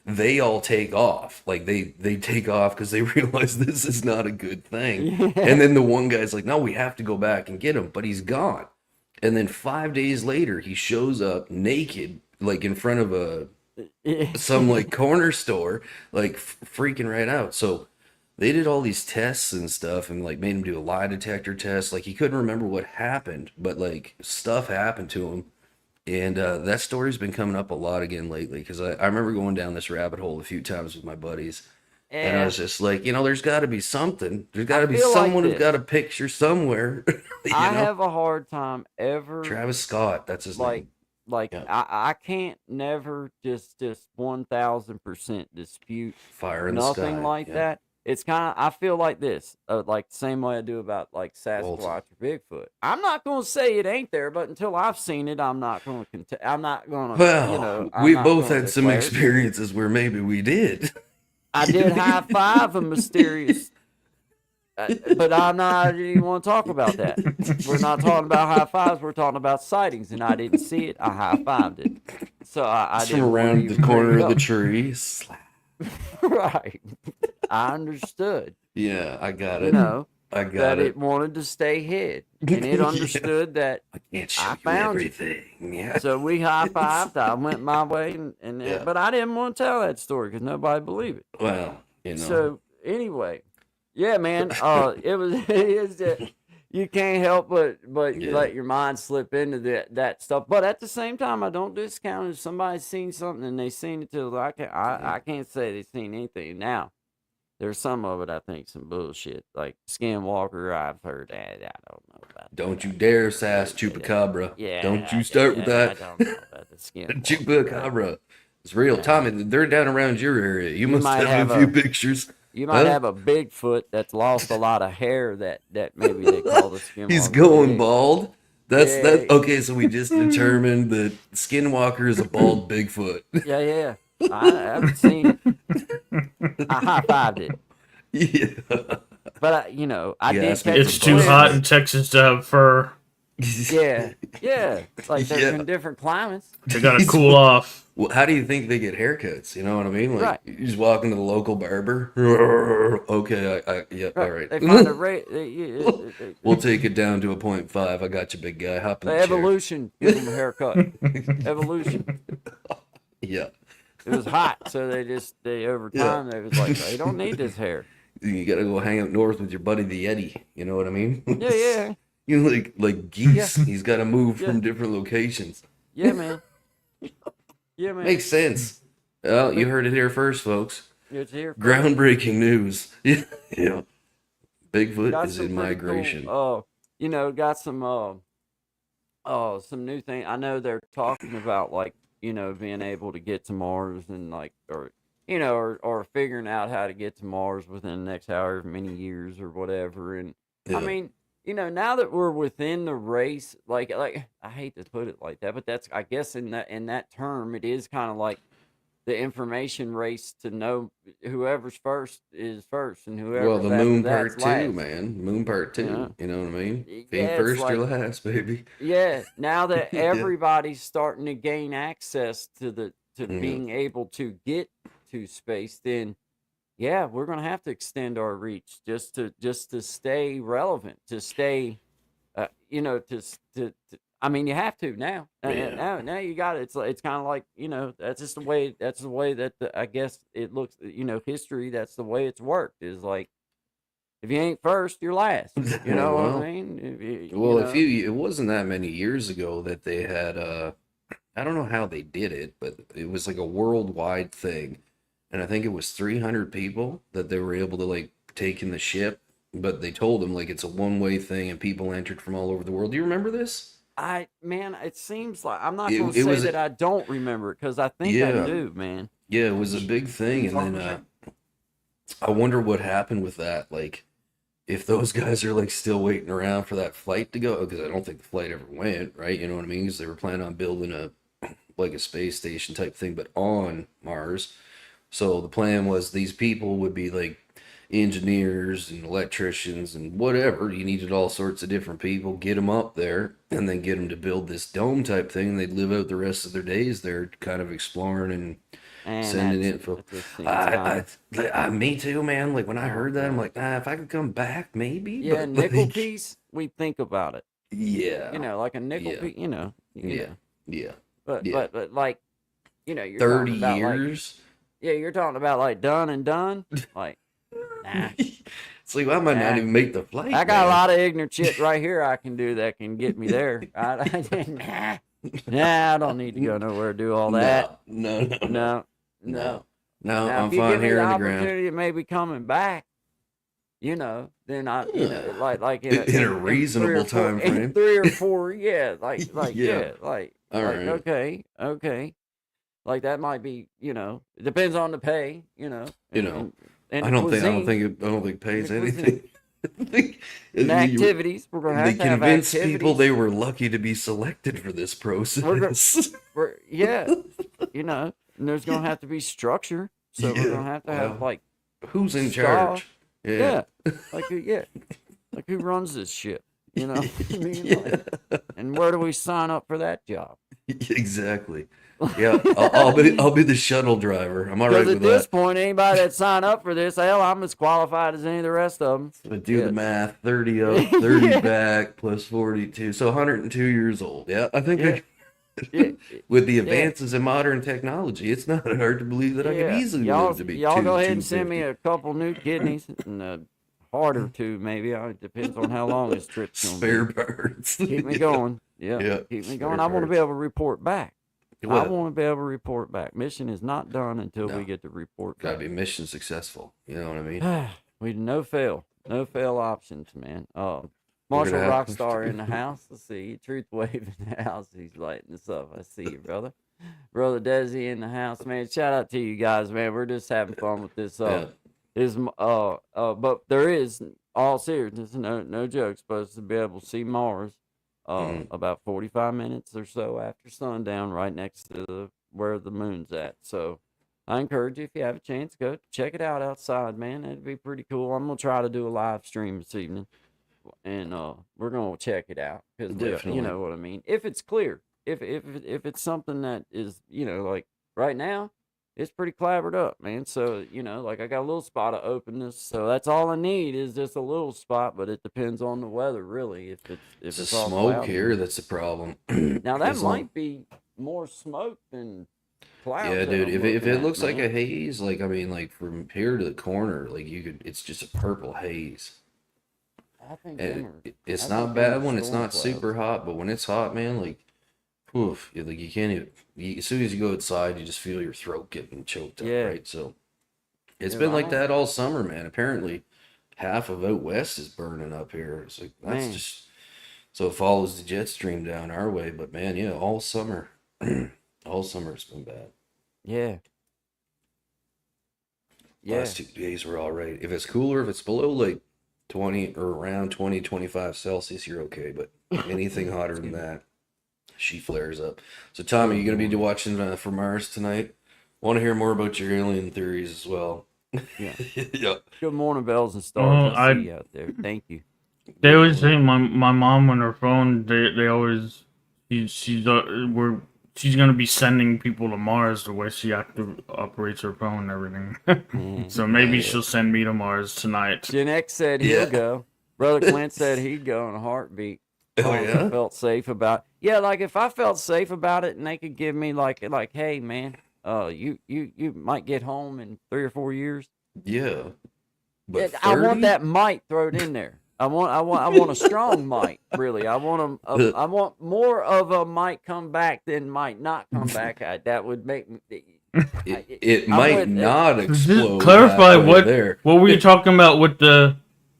they all take off. Like they take off because they realize this is not a good thing. Yeah. And then the one guy's like, "No, we have to go back and get him," but he's gone. And then 5 days later, he shows up naked, like in front of a some like corner store, like freaking right out. So they did all these tests and stuff and like made him do a lie detector test. Like he couldn't remember what happened, but like stuff happened to him. And that story's been coming up a lot again lately because I remember going down this rabbit hole a few times with my buddies. And I Yeah. was just like, there's got to be something. There's got I to be feel like someone who's got this. a picture somewhere, you I know? have a hard time ever Travis Scott, that's his like name. like Yeah. I can't never just 1000% dispute Fire in the nothing sky. like Yeah. that. It's kind of I feel like this, like the same way I do about like Walton. Sasquatch or Bigfoot. I'm not going to say it ain't there, but until I've seen it, I'm not going to I'm not going to, Well, I'm we not both going to had some declare it. experiences where maybe we did. I did high five a mysterious, but I'm not. I didn't even want to talk about that. We're not talking about high fives. We're talking about sightings, and I didn't see it. I high fived it, so I It's from didn't want to around the even bring corner it of the up. tree. Right, I understood. Yeah, I got You it. know I got that it. it wanted to stay hid, and it Yeah. understood that I can't show I you found you. everything. Yeah. So we high fived. I went my way, Yeah. but I didn't want to tell that story because nobody believed it. Well. So anyway, yeah, man. It was it is that you can't help but you Yeah. let your mind slip into that stuff. But at the same time, I don't discount if somebody's seen something and they seen it too. I can't say they've seen anything. Now there's some of it I think some bullshit like Skinwalker. I've heard that. I don't know about Don't you that. dare sass chupacabra. Don't Yeah, you start with I that. don't know about the Skinwalker. Chupacabra. It's real. Yeah, Tommy, they're down around your area. You you must might have a have few a pictures. You might Huh? have a Bigfoot that's lost a lot of hair that maybe they call the He's skinwalker. going bald. That's Yeah, that. Okay, so we just determined that Skinwalker is a bald Bigfoot. yeah, yeah. I haven't seen. I high fived it, Yeah. but I You did asked me catch for a It's too butt hot glimpse. in stuff. Texas to have fur. Yeah, yeah. Like they're Yeah. in different climates, They gotta cool off. Well, how do you think they get haircuts? You know what I mean? Like right? you just walk into the local barber. Okay, yep, all Right. right. They find a We'll take it down to a point .5. I got you, big guy. Hop in the the chair. evolution. Give them a haircut. Evolution. Yeah. It was hot, so they over Yeah. time they was like they don't need this hair. You gotta go hang out north with your buddy the Yeti. You know what I mean? Yeah, yeah, You know, like yeah, geese. He's got to move yeah, from different locations. yeah, man. Yeah, man. Makes sense. Well, you Make heard it here first, folks. it's here first. Groundbreaking news. Yeah. Yeah. Bigfoot Got is some in pretty migration. cool. Got some new thing. I know they're talking about like being able to get to Mars and like or figuring out how to get to Mars within the next however many years or whatever. And I Yeah. mean, now that we're within the race, like I hate to put it like that, but that's I guess in that term, it is kind of like the information race to know whoever's first is first and Well, whoever's the after moon that's part two, last. man. Moon part Yeah, two. You know what I mean? If ain't yeah, it's first, you're like last, baby. yeah. Now that Yeah. everybody's starting to gain access to Yeah. being able to get to space, then yeah, we're gonna have to extend our reach just to stay relevant, to stay, to I mean, you have to now. Yeah. Now you got it. It's kind of like that's just the way that I guess it looks. History. That's the way it's worked. Is like if you ain't first, you're last. You know what I Well, mean? well, it wasn't that many years ago that they had I don't know how they did it, but it was like a worldwide thing. And I think it was 300 people that they were able to like take in the ship, but they told them like it's a one-way thing and people entered from all over the world. Do you remember this? Man, it seems like I'm not It gonna it say was that I don't remember it because I think I yeah. do, man. Yeah, it was a big thing and then I wonder what happened with that. Like if those guys are like still waiting around for that flight to go because I don't think the flight ever went, right? You know what I mean? Because they were planning on building a like a space station type thing, but on Mars. So the plan was these people would be like engineers and electricians and whatever. You needed all sorts of different people, get them up there, and then get them to build this dome type thing. And they'd live out the rest of their days there, kind of exploring and And sending that's- info. that just seems kinda- Me too, man. Like when I Oh, heard that, I'm God. like, nah, if I could come back, maybe. Yeah, but nickel like, piece, we think about it. yeah, You know, like a nickel yeah, piece, you know. yeah, yeah. But, Yeah. but like, you know, you're 30 talking about years. yeah, you're talking about like done and done. Like, nah. It's like, I might not Nah. even make the flight. I got man. a lot of ignorant shit right here I can do that can get me there. Nah, I don't need to go nowhere to do all that. No. No. No, Now, I'm if you fine give me here the on the ground. opportunity of maybe coming back, you know, then I, you know, like in In a reasonable time frame. in 3 or 4, yeah, like Yeah. like All right. okay, like that might be, you know, it depends on the pay, you know, You know, and I the don't cuisine, think it pays the cuisine. anything. I think and the you- activities. We're gonna They have to have convinced activities. people they were lucky to be selected for this process. Yeah, you know, and there's gonna have to be structure. So we're gonna have to have well, like Who's in staff. charge? Yeah. Like who runs this shit? You know? I mean, like, and where do we sign up for that job? Exactly. Yeah, I'll be the shuttle driver. I'm all right Because with at this that. point, anybody that sign up for this, hell, I'm as qualified as any of the rest of them. But do Yeah. the math: 30 up, 30 Yeah. back, plus 42, so 102 years old. Yeah, I think Yeah. Yeah. with the advances in modern technology, it's not hard to believe that I could Yeah. easily y'all, live to be y'all go ahead 250. and send me a couple new kidneys and a heart or two, maybe. It depends on how long this trip's going to spare be. parts. Keep me going. Yeah. Yeah, Keep me spare going. I want to be parts. able to report back. I Well, want to be able to report back. Mission is not done until No. we get to report gotta back. be mission successful. You know what I mean? We no fail options, man. We're Marshall gonna have- Rockstar in the house. Let's see, Truth Wave in the house. He's lighting this up. I see you, brother. Brother Desi in the house, man. Shout out to you guys, man. We're just having fun with this. But there is, all seriousness, no joke, supposed to be able to see Mars about 45 minutes or so after sundown, right next to where the moon's at. So I encourage you, if you have a chance, go check it out outside, man. It'd be pretty cool. I'm gonna try to do a live stream this evening, and we're gonna check it out because you Definitely. know what I mean. If it's clear, if it's something that is, you know, like right now, it's pretty clabbered up, man. So, you know, like I got a little spot of openness, so that's all I need is just a little spot. But it depends on the weather, really. If It's it's the all smoke cloudy. here that's the problem. Now that As long- might be more smoke than clouds. Yeah, that dude. I'm If looking it at, looks like man. a haze, like I mean, like from here to the corner, like you could, it's just a purple haze. I think them And are- it's I not think them bad are when it's storm not clouds. super hot, but when it's hot, man, like, poof, like you can't even. As soon as you go outside, you just feel your throat getting choked up, Yeah. right? So it's Yeah, been I like don't- that all summer, man. Apparently, half of out west is burning up here. It's like that's Man. just so it follows the jet stream down our way. But man, yeah, all summer, all summer it's been bad. Yeah. Yeah. Last 2 days were all right. If it's cooler, if it's below like 20 or around 20, 25 Celsius, you're okay. But anything hotter than that, she flares up. So, Tommy, you going to be watching for Mars tonight? Want to hear more about your alien theories as well? Yeah. Yeah. Good morning, bells and stars. Well, I see you out there. Thank you. They always say my mom on her phone. They always she's gonna be sending people to Mars the way she operates her phone and everything. So maybe she'll send me to Mars tonight. Gen X said he'll go. Brother Clint said he'd go in a heartbeat. Oh, As yeah? I felt safe about. Yeah, like if I felt safe about it, and they could give me like, hey man, you might get home in 3 or 4 years. Yeah. But I want 30? that might thrown in there. I want a strong might. Really, I want I want more of a might come back than might not come back. That would make me. It I'm might with it. not Just explode. clarify halfway what there. what were you talking about with the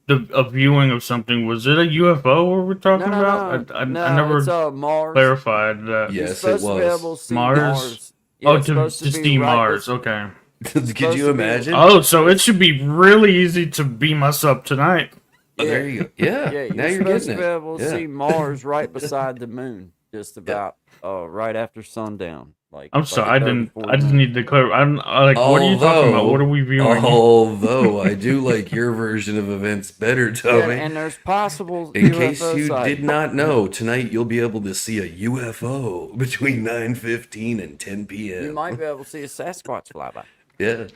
a viewing of something? Was it a UFO we were talking about? I never It's Mars. clarified that. You're Yes, supposed it to be able was. to see Mars? Mars. Yeah, Oh, it's to supposed to be see right Mars. bef- Okay. Could supposed you to be- imagine? Oh, so it should be really easy to beam us up tonight. Oh, there you go. Yeah. Yeah, now you're you're supposed getting to be it. able to Yeah. see Mars right beside the moon, just about right after sundown, Like, I'm like sorry, a I 30, didn't. 40 I just minute. need to clear. I'm like, what are you talking about? What are we viewing? Although I do like your version of events better, Yeah, Tommy. and there's possible In UFO case you did sightings. not know, tonight you'll be able to see a UFO between 9:15 and 10 p.m. You might be able to see a Sasquatch fly by. Yeah.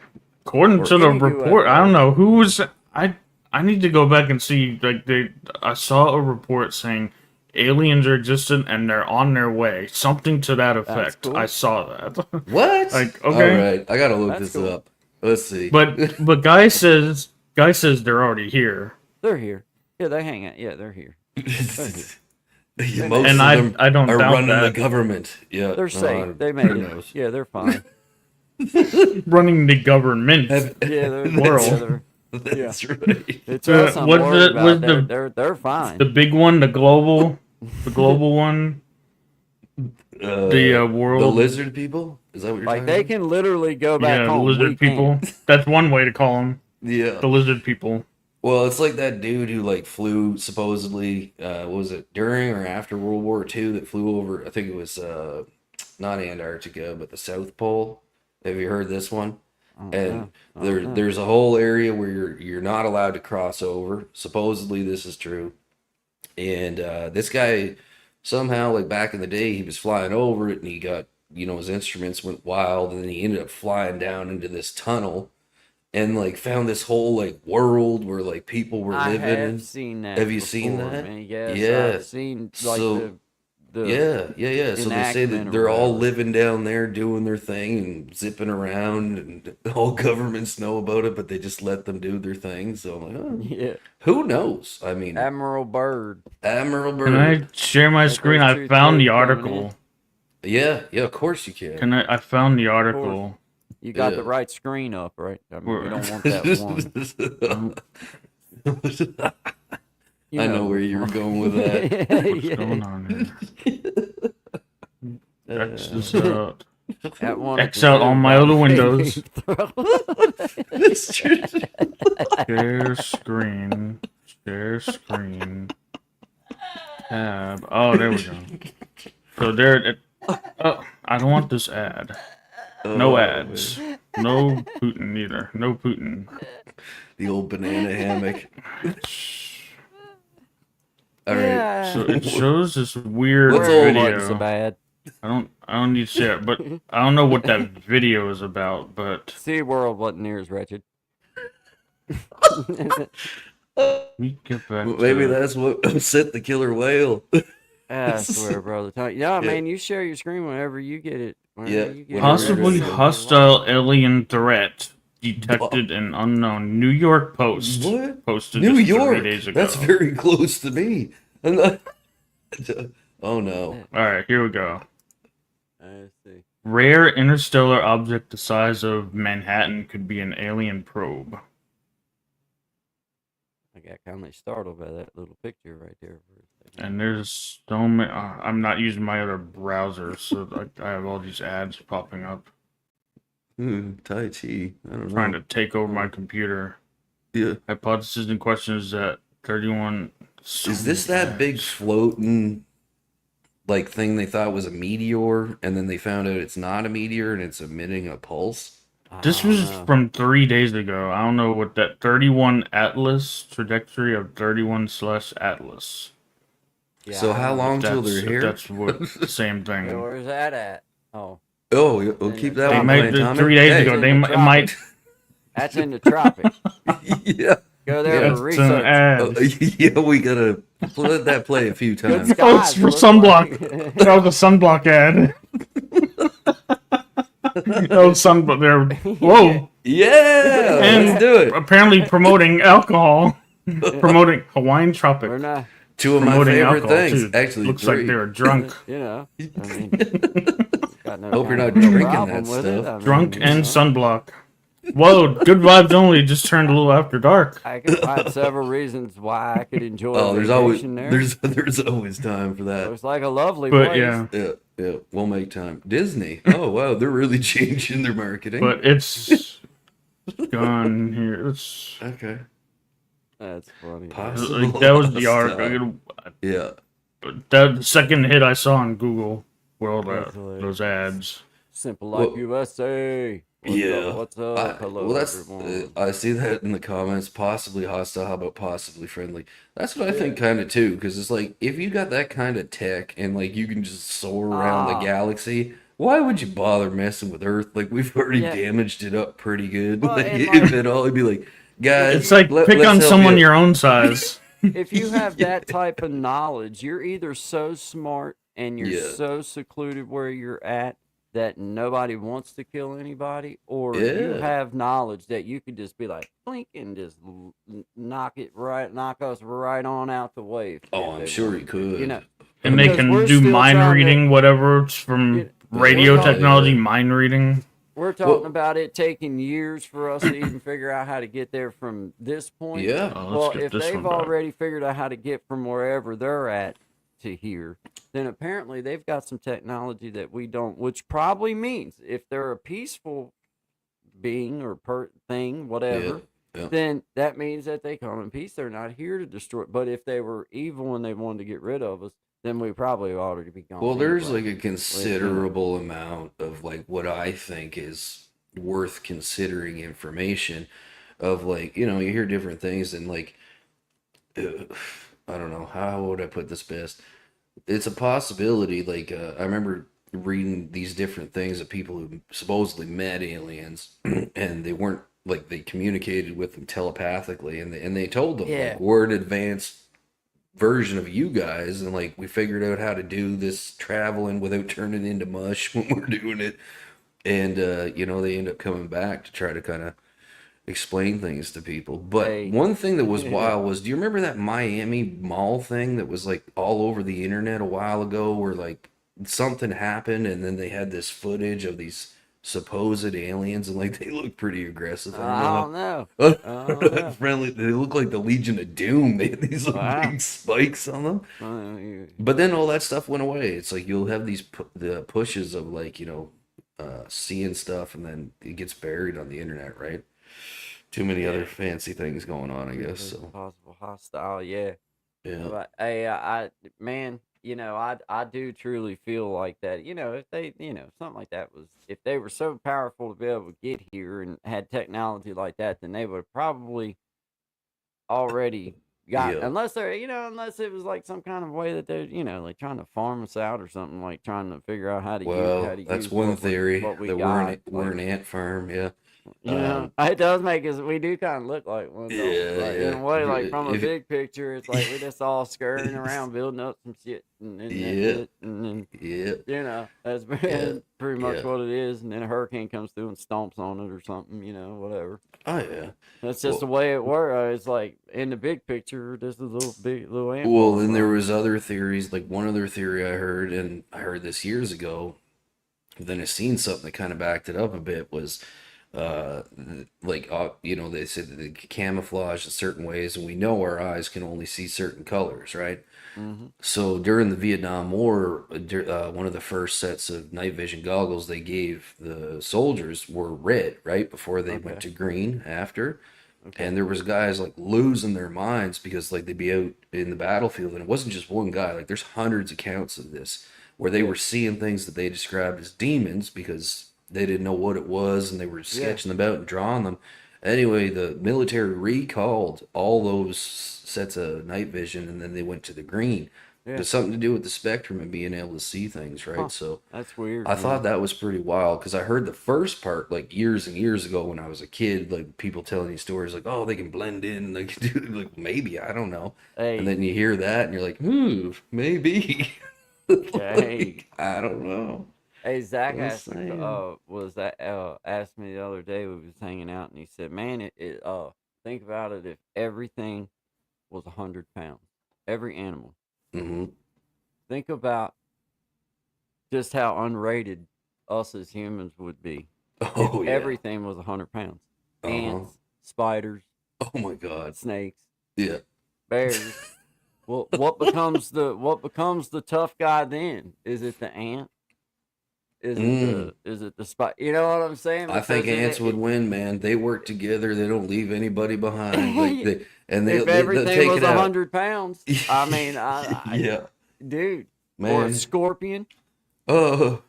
According Or to the any report, I UFO. don't know who was. I need to go back and see. Like I saw a report saying aliens are existent and they're on their way. Something to that effect. cool. I saw that. What? Like, All okay. right, I gotta look That's this cool. up. Let's see. But guy says they're already here. They're here. Yeah, they hang out. Yeah, they're here. Most And of them I don't are doubt running the that. government. Yeah, They're safe. They made who it. knows? Yeah, they're fine. Running the government. Yeah, they're Plural. yeah, they're- That's right. It's us I'm was worried the- was about. the- They're fine. The big one, the global one, the world. The lizard people? Is that what you're Like talking they about? can literally go back Yeah, the home. We lizard people. can't. That's one way to call them. Yeah. The lizard people. Well, it's like that dude who like flew supposedly, what was it during or after World War II that flew over? I think it was not Antarctica, but the South Pole. Have you heard this one? And there's a whole area where you're not allowed to cross over. Supposedly this is true. And this guy somehow, like back in the day, he was flying over it and he got, his instruments went wild, and then he ended up flying down into this tunnel and like found this whole like world where like people were I living. have seen that. Have you seen before, that? Man. Yes, Yeah. I've seen like So- the Yeah. So they say enactment that or they're all whatever. living down there doing their thing and zipping around, and all governments know about it, but they just let them do their thing. So I'm like, oh, yeah who knows? I mean, Admiral Byrd. Admiral Can Byrd. I share my Like screen? those I two found the tapes coming article. Yeah, of course you can. Can I found the article. You got the Yeah. right screen up, right? I mean, we Where- don't want that one. You I know where you were going with that. What's yeah, going on here? X this out. that one X out on my other windows. That's true. Share screen. Share screen. Tab. Oh, there we go. So there. Oh, I don't want this ad. No ads. No Putin either. No Putin. The old banana hammock. All right. So it shows this weird What's Where old it one? wasn't so video. bad. I don't need to share it, but I don't know what that video is about. But Sea World wasn't near as wretched. we get back. Maybe to, that's what upset the killer whale. I swear, brother. Yeah, man, you share your screen whenever you get it. Yeah, You get it. possibly Whatever. hostile alien threat detected in unknown. New York Post What? posted New this 3 York. days ago. That's very close to me. I'm not- Oh no. All right, here we go. Let's see. Rare interstellar object the size of Manhattan could be an alien probe. I got kind of startled by that little picture right there. For a second. And there's so many. I'm not using my other browser, so I have all these ads popping up, Tai Chi. I don't know. trying to take over my computer. Yeah. Hypothesis in question is that 31. so Is this many that big ads. floating like thing they thought was a meteor, and then they found out it's not a meteor and it's emitting a pulse? This I was don't know. from 3 days ago. I don't know what that 31 Atlas trajectory of 31/Atlas. Yeah, So I how don't know. long till That's, they're here? that's what the same Yeah, thing. where's that at? Oh, Oh, we'll keep that They one might playing, Tommy. 3 days Hey. ago. It might. that's in the tropics. Yeah. Go there Yeah, for It's an research. ad. Yeah, we gotta let that play a few Good times. Oh, it's skies, for looks sunblock. like. That was a sunblock ad. That was sunblock there. Whoa. Yeah, And let's do it. apparently promoting alcohol. Promoting Hawaiian We're Tropic. not, Two of my Promoting favorite alcohol, things. too. Actually, Looks three. like they were drunk. you know. I mean, got no Hope you're kind not of drinking problem that with it. stuff. I mean, Drunk you and know. sunblock. Whoa, good vibes only. Just turned a little after dark. I could find several reasons why I could enjoy Oh, a there's always vacation there. there's always time for that. Looks like a lovely But place. yeah, Yeah, we'll make time. Disney. Oh wow, they're really changing their marketing. but it's gone here. It's okay, That's funny. Possible. like that was the article. yeah. That the second hit I saw on Google were all That's hilarious. those ads. Simple Life Well, USA. yeah. What's up? Hello, Well, that's everyone. I see that in the comments. Possibly hostile. How about possibly friendly? That's what I Yeah. think, kind of too. Because it's like if you got that kind of tech and like you can just soar around the Ah, galaxy, why would you bother messing with Earth? Like we've already yeah. damaged it up pretty good. Well, Like and if like at all, it'd be like, if It's guys, you like pick let's on help someone you. your own size. if you have Yeah. that type of knowledge, you're either so smart and you're Yeah. so secluded where you're at that nobody wants to kill anybody, or you Yeah. have knowledge that you could just be like blink and just knock us right on out the way Oh, if I'm they sure you wanted to, could. I And they because mean, can we're do still mind trying to. reading, whatever. It's from You we're radio talking. technology, yeah. mind reading. We're talking Well, about it taking years for us to even figure out how to get there from this point. yeah. Oh, let's Well, get if this they've one back. already figured out how to get from wherever they're at to here, then apparently they've got some technology that we don't, which probably means if they're a peaceful being or thing, Yeah. whatever, Yeah. then that means that they come in peace. They're not here to destroy. But if they were evil and they wanted to get rid of us, then we probably already be Well, gone there's anyway. like a considerable amount of like what I think is worth considering information of like, you hear different things and like uh, I don't know, how would I put this best? It's a possibility like I remember reading these different things of people who supposedly met aliens and they weren't like they communicated with them telepathically and they told them Yeah. like we're an advanced version of you guys and like we figured out how to do this traveling without turning into mush when we're doing it and they end up coming back to try to kind of explain things to people. But Hey. one thing that was wild was, do you remember that Miami mall thing that was like all over the internet a while ago where like something happened and then they had this footage of these supposed aliens and like they look pretty aggressive. I don't I know don't know. how I don't know. friendly. They look like the Legion of Doom. They had these little Wow. big spikes on them. Uh, But then all that stuff went away. It's like you'll have the pushes of like, seeing stuff and then it gets buried on the internet, right? Too many other fancy things going on, I guess. There's a So, possible hostile, yeah. yeah. But hey, man, I do truly feel like that. If they, something like that was, if they were so powerful to be able to get here and had technology like that, then they would have probably already got, Yeah. unless it was like some kind of way that they're, like trying to farm us out or something, like trying to figure out how to Well, that's use one theory what we that got. we're an ant farm. Yeah. It does make us. We do kind of look like one, don't we? Yeah, Like in a yeah. way, like from a If big picture, it's like we just all scurrying around building up some shit, and then that's yeah, it. And then yeah, that's yeah, pretty much yeah. what it is. And then a hurricane comes through and stomps on it or something, whatever. Oh yeah. That's just the Well, way it works. It's like in the big picture, just a little ant well, farm then there around. was other theories. Like one other theory I heard, and I heard this years ago. Then I seen something that kind of backed it up a bit was they said that they camouflage in certain ways and we know our eyes can only see certain colors, right? Mm-hmm. So during the Vietnam War, one of the first sets of night vision goggles they gave the soldiers were red, right before they went to green after. And there was guys like losing their minds because like they'd be out in the battlefield and it wasn't just one guy. Like there's hundreds of accounts of this where they were seeing things that they described as demons because they didn't know what it was and they were sketching them out and drawing them. Anyway, the military recalled all those sets of night vision and then they went to the green. Yeah. It's something to do with the spectrum and being able to see things, right? Huh. So That's weird. I thought that was pretty wild because I heard the first part like years and years ago when I was a kid, like people telling these stories like, oh, they can blend in, they can do like maybe, I don't know. Hey. And then you hear that and you're like, maybe. Like, I don't know. Hey, Zach Just asked, saying. asked me the other day we was hanging out, and he said, "Man, think about it. If everything was 100 pounds, every animal. Mm-hmm. Think about just how unrated us as humans would be Oh if yeah. everything was 100 pounds. Ants, spiders, Oh my God. snakes, Yeah. bears. Well, what becomes the tough guy then? Is it the ant? Is it the spider? You know what I'm saying? I think Because ants would win, man. They work together. They don't leave anybody behind. Like they'll if everything take was it out. 100 pounds, I mean, Yeah, dude, or a man. scorpion. Oh,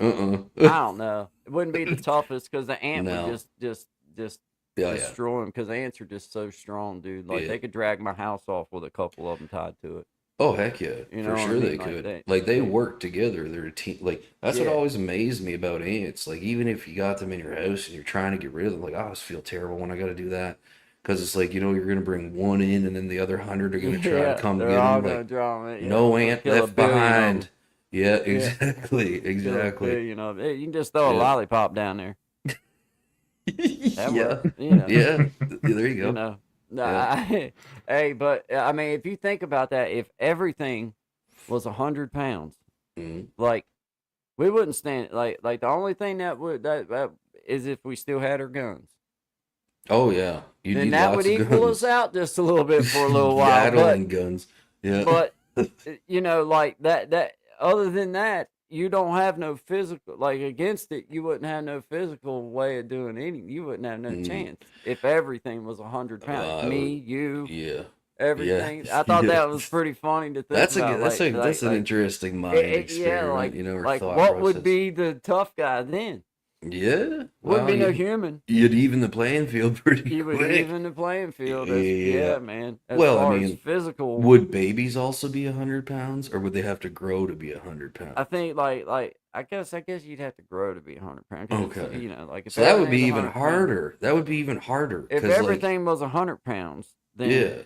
Uh-uh. I don't know. It wouldn't be the toughest because the ant No. would just Yeah, yeah. destroy them because ants are just so strong, dude. Like Yeah. they could drag my house off with a couple of them tied to it. Oh heck yeah, You for know what I sure they mean? Like could. Like they they work together. They're a team. Like that's what yeah. always amazed me about ants. Like even if you got them in your house and you're trying to get rid of them, like I always feel terrible when I got to do that because it's like you're gonna bring one in and then the other 100 are gonna try to Yeah, come they're get all them. gonna Like draw it. Yeah, no we're gonna ant kill a left billion of behind. them. Yeah, Yeah, exactly, kill a exactly. billion of them. Hey, you can just throw a Yeah, lollipop down there. That yeah, works. You know. yeah. There you You go. know. No, Yeah. hey, but I mean, if you think about that, if everything was 100 pounds, Mhm. like we wouldn't stand. Like the only thing that would that is if we still had our guns. Oh yeah, you Then need that would lots of equal us guns. out just a little bit for a little while. Gatling guns. Yeah. But you know, like that. Other than that, you don't have no physical. Like against it, you wouldn't have no physical way of doing anything. You wouldn't have no Mm. chance if everything was 100 pounds. Me, you, Yeah. Yeah. everything. I thought Yeah. that was pretty funny to think That's a about. good, that's an interesting mind Yeah, experiment, you know, or like thought what would process. be the tough guy then? Yeah. Wouldn't Well, be no human. you'd even the playing field pretty You would quick. even the playing field. Yeah. Yeah, man. As Well, I far as mean, physical, would babies also be 100 pounds, or would they have to grow to be 100 I pounds? think I guess you'd have to grow to be 100 pounds. Okay. You know, like if So that would be everything's even 100 pounds, harder. That would be even harder if because, like, everything was 100 pounds, then yeah.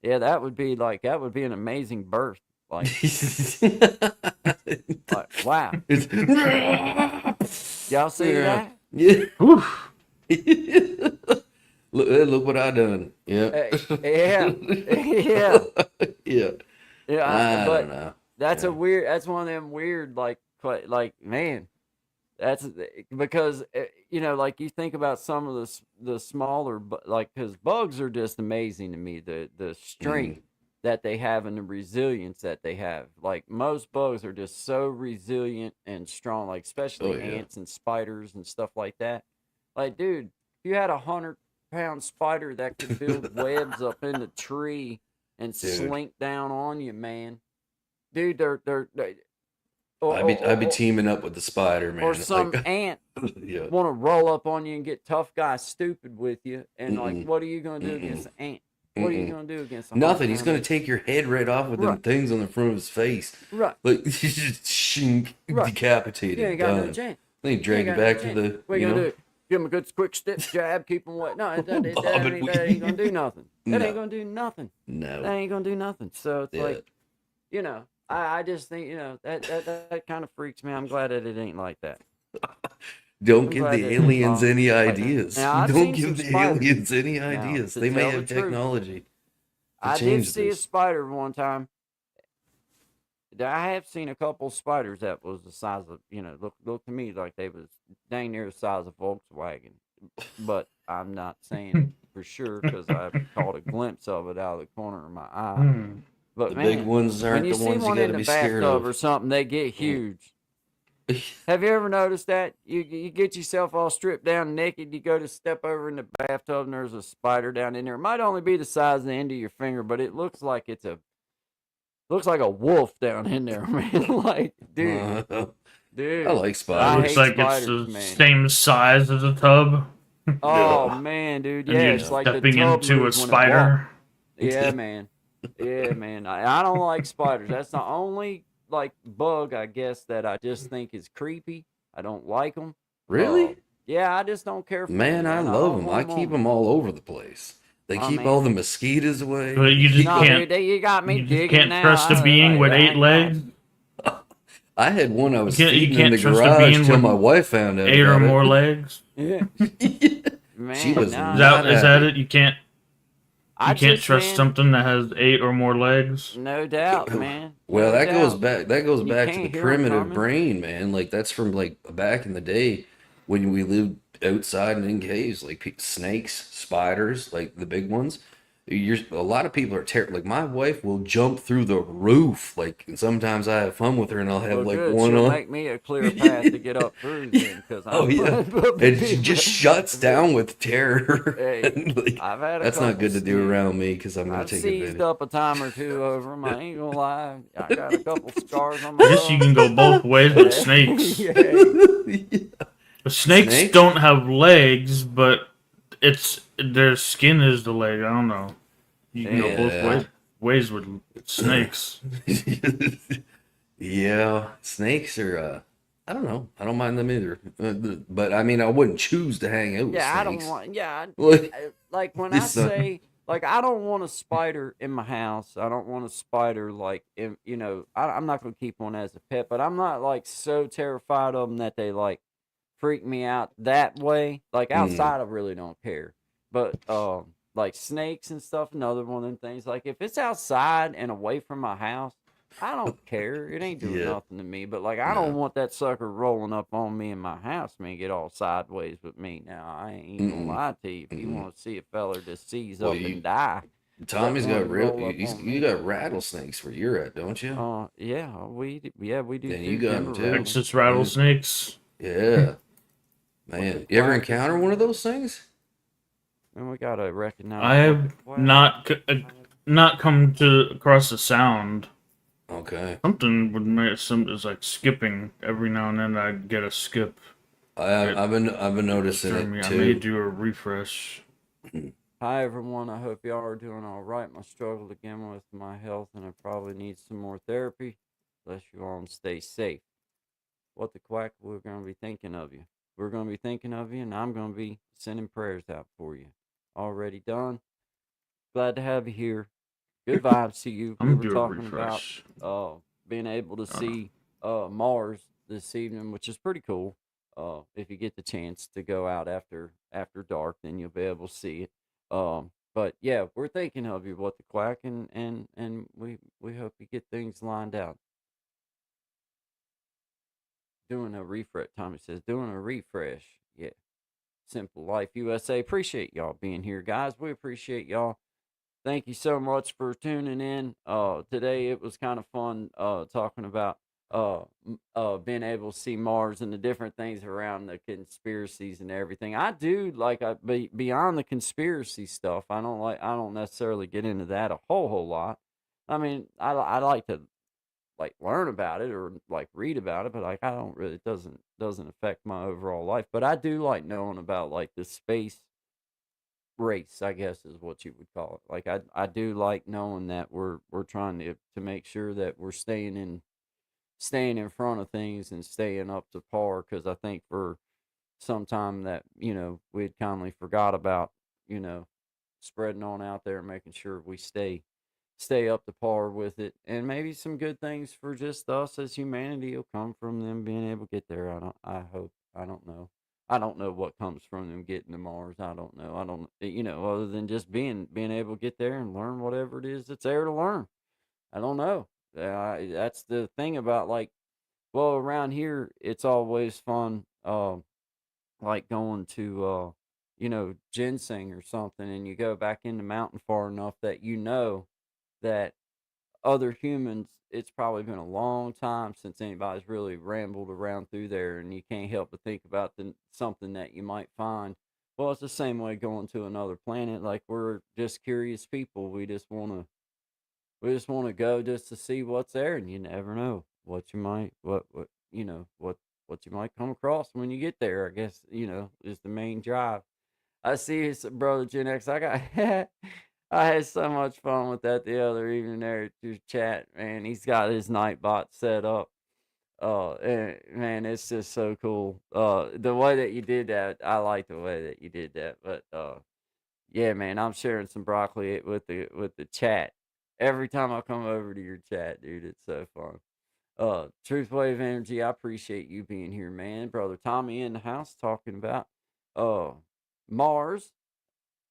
yeah, that would be an amazing birth. Like wow, It's y'all see yeah. that? Yeah. Oof. Look what I done. Yeah. Yeah, yeah, Yeah. yeah. I But don't know. that's Yeah. that's one of them weird like man. That's because you know, like you think about some of the smaller, like because bugs are just amazing to me. The strength Mm. that they have and the resilience that they have. Like most bugs are just so resilient and strong. Like Oh especially yeah. ants and spiders and stuff like that. Like, dude, if you had 100-pound spider that could build webs up in the tree and Dude. slink down on you, man, dude, they I'd be teaming up with the spider, man. or some Like, ant yeah. want to roll up on you and get tough guy stupid with you, and like, Mm-mm. what are you gonna do Mm-mm. against an ant? What are you Mm-mm. gonna do against a Nothing. He's 100 gonna take your head right off with them Right. things on the front of his face. Right. Like he's just shink, Right. decapitated. You ain't got no Done. chance. Then you You drag ain't it got no back to chance. the, What you gonna do? Give him a good quick step jab, keep him wet. No, that ain't gonna do nothing. That No. ain't gonna do nothing. That No. ain't gonna do nothing. So it's Yeah. like, you know, I just think, you know, that kind of freaks me. I'm glad that it ain't like that. Don't I'm give glad the that it aliens ain't any like that. ideas. Now I've Don't seen give some the spiders. aliens any Now, ideas. to They may tell have the truth, technology to I did change see a this. spider one time. I have seen a couple spiders that was the size of, you know, look to me like they was dang near the size of Volkswagen. But I'm not saying for sure because I caught a glimpse of it out of the corner of my eye. Hmm. But The man, big ones when aren't you the see ones you one got in to the be scared bathtub or of. something, they get huge. Have you ever noticed that? You get yourself all stripped down naked, you go to step over in the bathtub and there's a spider down in there. It might only be the size of the end of your finger, but it looks like looks like a wolf down in there, man. Like, dude, I dude. like I spiders. Looks hate like it's spiders, the man. same size as a tub, Oh Ugh. man, dude. and Yeah, you're it's like the stepping tub into a moves when it walks. spider. Yeah, man. Yeah, man. I don't like spiders. That's the only like bug I guess that I just think is creepy. I don't like them. Really? Yeah, I just don't care for Man, them. I Man. I love don't them. I want keep 'em. them all over the place. They Oh, keep man. all the mosquitoes away. But you just No, can't. dude, you got me You just digging can't now. trust a being with 8 ain't legs. I had one I was You feeding in can't the trust a garage being till with my wife found out 8 or about more legs. Yeah, it. man. She was nah. not Is that happy. it? You can't I trust man, something that has 8 or more legs. no doubt, man. Well, No that goes doubt. back. That goes You back to the can't hear 'em primitive coming. brain, man. Like that's from like back in the day when we lived outside and in caves, like snakes, spiders, like the big ones. A lot of people are terrible. Like my wife will jump through the roof. Like and sometimes I have fun with her, and I'll have Well, like good. one She'll on. make me a clear path to get up through then, because Oh I'm yeah, and she just shuts people. down with terror. Hey, And, like I've had a that's not couple. good to do around me because I'm gonna I've take seized advantage. up a time or two over them. I ain't gonna lie. I got a couple scars on I my guess you bum. can go both ways with snakes. Yeah. The snakes Snakes? don't have legs, but it's their skin is the leg. I don't know. You can go both Yeah. ways with snakes. Yeah, snakes are. I don't know. I don't mind them either. But I mean, I wouldn't choose to hang out with Yeah, I don't snakes. want. Yeah, Like, like when I it's not. say, like, I don't want a spider in my house. I don't want a spider like in, I'm not gonna keep one as a pet, but I'm not like so terrified of them that they like freak me out that way. Like Mm, outside, I really don't care. But like snakes and stuff, another one of them things. Like if it's outside and away from my house, I don't care. It ain't doing yeah. nothing to me. But like I don't No. want that sucker rolling up on me in my house, man, get all sideways with me. Now I ain't gonna Mm-mm. lie to you. If you Mm-mm. want to see a feller just seize Well, up and die, let Tommy's got one real. roll up on You me. got rattlesnakes where you're at, don't you? Yeah, we do And you too. got them Denver too. rattling. Texas rattlesnakes. Yeah, What the man. You ever quack is encounter one of saying. those things? And we gotta recognize I what the have quack. not come to across the sound. Okay. Something would make some is like skipping every now and then. I'd get a skip. It I've been it would noticing turn it me. I may too. do a refresh. Hi everyone, I hope y'all are doing all right. My struggle again with my health, and I probably need some more therapy. Bless you all and stay safe. What the quack? We're gonna be thinking of you. We're gonna be thinking of you, and I'm gonna be sending prayers out for you. Already done. Glad to have you here. Good vibes to you. We I'm were gonna do a talking about refresh. being able to Uh, see Mars this evening, which is pretty cool. If you get the chance to go out after dark, then you'll be able to see it. But yeah, we're thinking of you, what the quack, and we hope you get things lined out. Doing a refresh. Tommy says doing a refresh. Yeah. Simple Life USA. Appreciate y'all being here, guys. We appreciate y'all. Thank you so much for tuning in. Today it was kind of fun talking about being able to see Mars and the different things around the conspiracies and everything. I do like beyond the conspiracy stuff. I don't necessarily get into that a whole lot. I mean, I like to like learn about it or like read about it, but like I don't really, it doesn't affect my overall life. But I do like knowing about like the space race, I guess is what you would call it. Like I do like knowing that we're trying to make sure that we're staying in front of things and staying up to par, because I think for some time that we'd kindly forgot about you know spreading on out there and making sure we stay up to par with it, and maybe some good things for just us as humanity will come from them being able to get there. I hope. I don't know. I don't know what comes from them getting to Mars. I don't know. I don't, other than just being able to get there and learn whatever it is that's there to learn. I don't know. That's the thing about like, well, around here it's always fun. Like going to ginseng or something, and you go back in the mountain far enough that that other humans, it's probably been a long time since anybody's really rambled around through there, and you can't help but think about something that you might find. Well, it's the same way going to another planet. Like we're just curious people. We just want to go just to see what's there, and you never know what you might what you might come across when you get there. I guess is the main drive. I see his brother Gen X. I got I had so much fun with that the other evening there at your chat, man. He's got his Nightbot set up. And, man, it's just so cool. The way that you did that, I like the way that you did that. But yeah, man, I'm sharing some broccoli with the chat every time I come over to your chat, dude. It's so fun. Truth Wave Energy, I appreciate you being here, man. Brother Tommy in the house talking about uh Mars.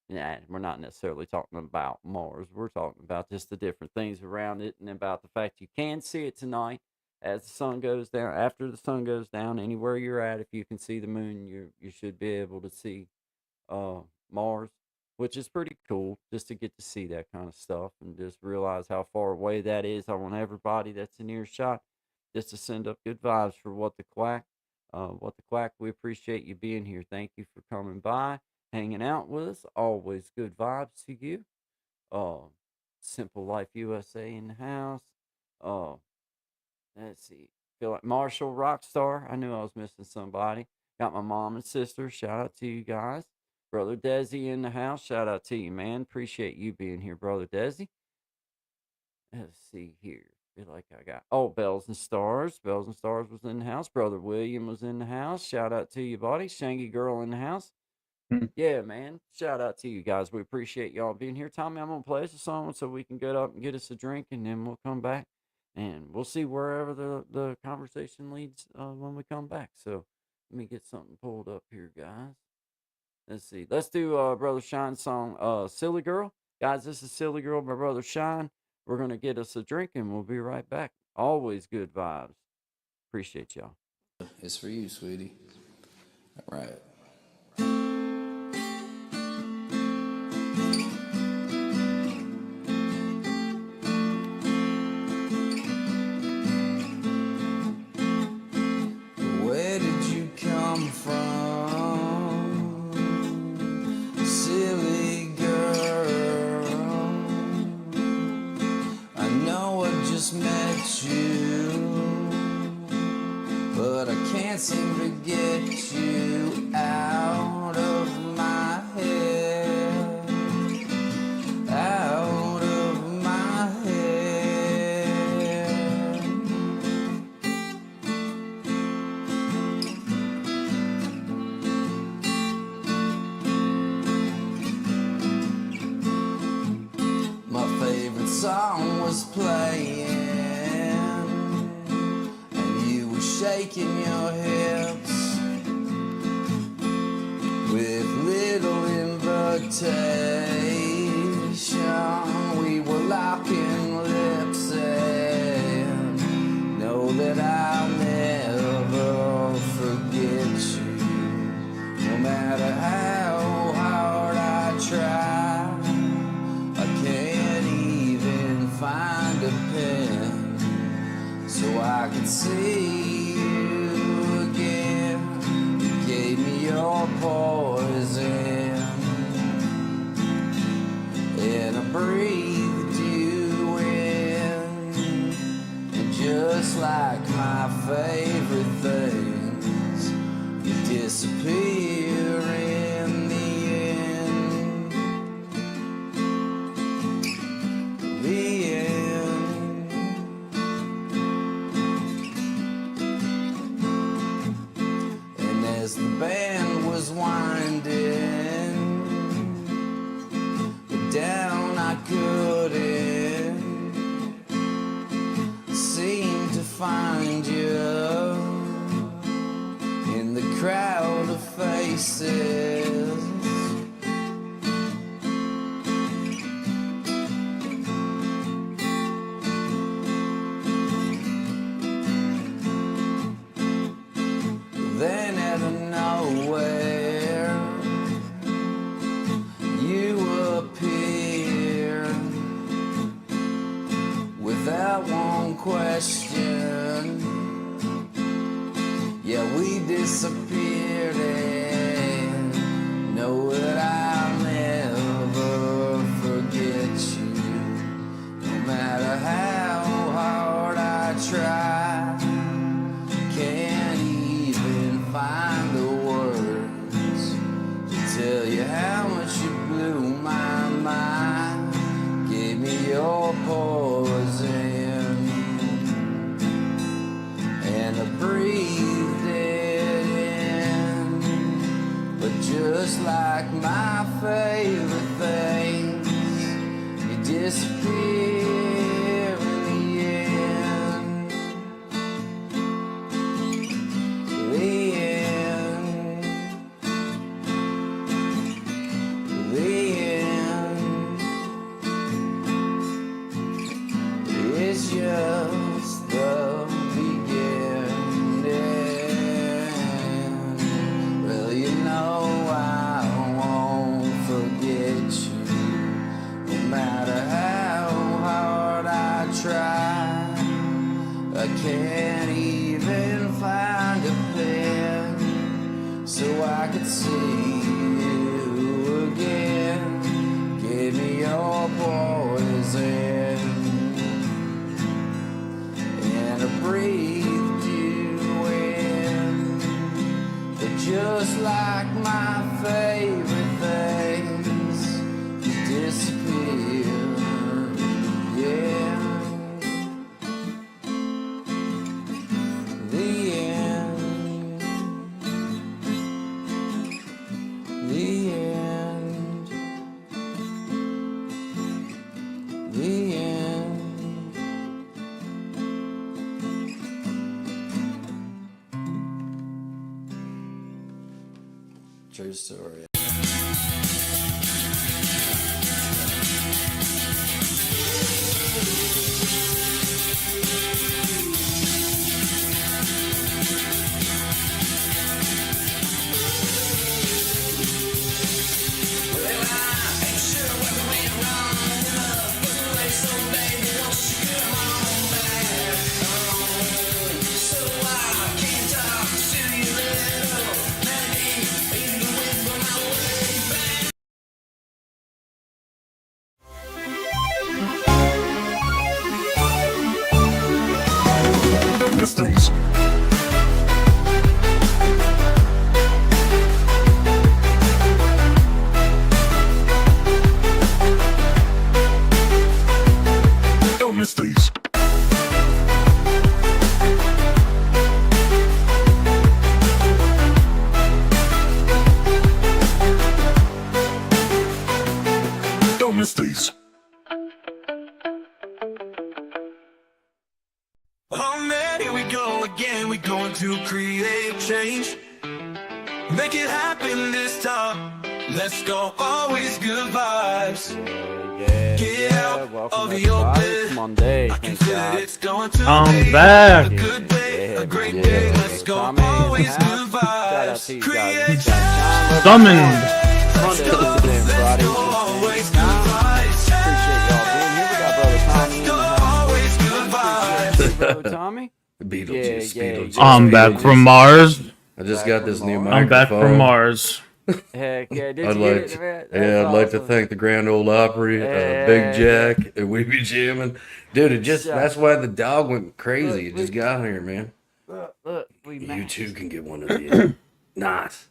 Nah, we're not necessarily talking about Mars. We're talking about just the different things around it, and about the fact you can see it tonight as the sun goes down. After the sun goes down, anywhere you're at, if you can see the moon, you should be able to see Mars. which is pretty cool just to get to see that kind of stuff and just realize how far away that is. I want everybody that's in earshot just to send up good vibes for What the Quack. What the Quack, we appreciate you being here. Thank you for coming by, hanging out with us. Always good vibes to you. Simple Life USA in the house. Uh, let's see. Feel like Marshall Rockstar. I knew I was missing somebody. Got my mom and sister. Shout out to you guys. Brother Desi in the house. Shout out to you, man. Appreciate you being here, Brother Desi. Let's see here. Feel like I got Bells and Stars. Bells and Stars was in the house. Brother William was in the house. Shout out to you, buddy. Shangy Girl in the house. Yeah, man. Shout out to you guys. We appreciate y'all being here. Tommy, I'm gonna play us a song so we can get up and get us a drink, and then we'll come back and we'll see wherever the conversation leads when we come back. So let me get something pulled up here, guys. Let's see. Let's do Brother Shine's song, Silly Girl. Guys, this is Silly Girl by Brother Shine. We're gonna get us a drink and we'll be right back. Always good vibes. Appreciate y'all. It's for you, sweetie. All right. Where did you come from, silly girl? I know I just met you, but I can't seem to get you out of my head, out of my head. My favorite song was playing, shaking your hips with little invitation. We were locking lips and know that I'll never forget you. No matter how hard I try, I can't even find a pen so I could see your poison, and I breathed you in, and just like my favorite things, you disappear in the end. The end. And as the band was winding down, I couldn't seem to find you in the crowd of faces. Then out of nowhere, you appear without one question. Yeah, we disappeared, and know that I'll never forget you. No matter how hard I try, can't even find the words to tell you how much you blew my mind. Gave me your poison, and I breathed it in. But just like my favorite things, you disappear in the end. The end. The end. It's just the beginning. Well, you know I won't forget story. Mysteries. No mysteries. No mysteries. Oh man, here we go again. We're going to create change. Make it happen this time. Let's go. Always good vibes. Get out Welcome of the everybody. open. It's Monday. I can Thank feel God. it. It's going to I'm be back. a good day, a great Yeah, day. yeah. Let's go. Tommy in the Always house. good Shout out to vibes. you Create guys. change. Summoned. Monday, Tuesday, and Friday. Always good vibes. Appreciate y'all being here. We got brother Tommy in the house. Always good vibes. Brother Tommy. Beetlejuice, Yeah, yeah, Beetlejuice. yeah. I'm back Beetlejuice. from Mars. I just Back got from this new Mars. microphone. I'm back from Mars. Heck yeah, did I'd you like, get it, man? yeah, I'd like to awesome. thank the Grand Ole Opry, Yeah, Big Jack, and We Be Jamming. Dude, it just, Shut- that's why the dog went crazy. It Look, just got here, man. Look, we You matched. too can get one of these. Nice.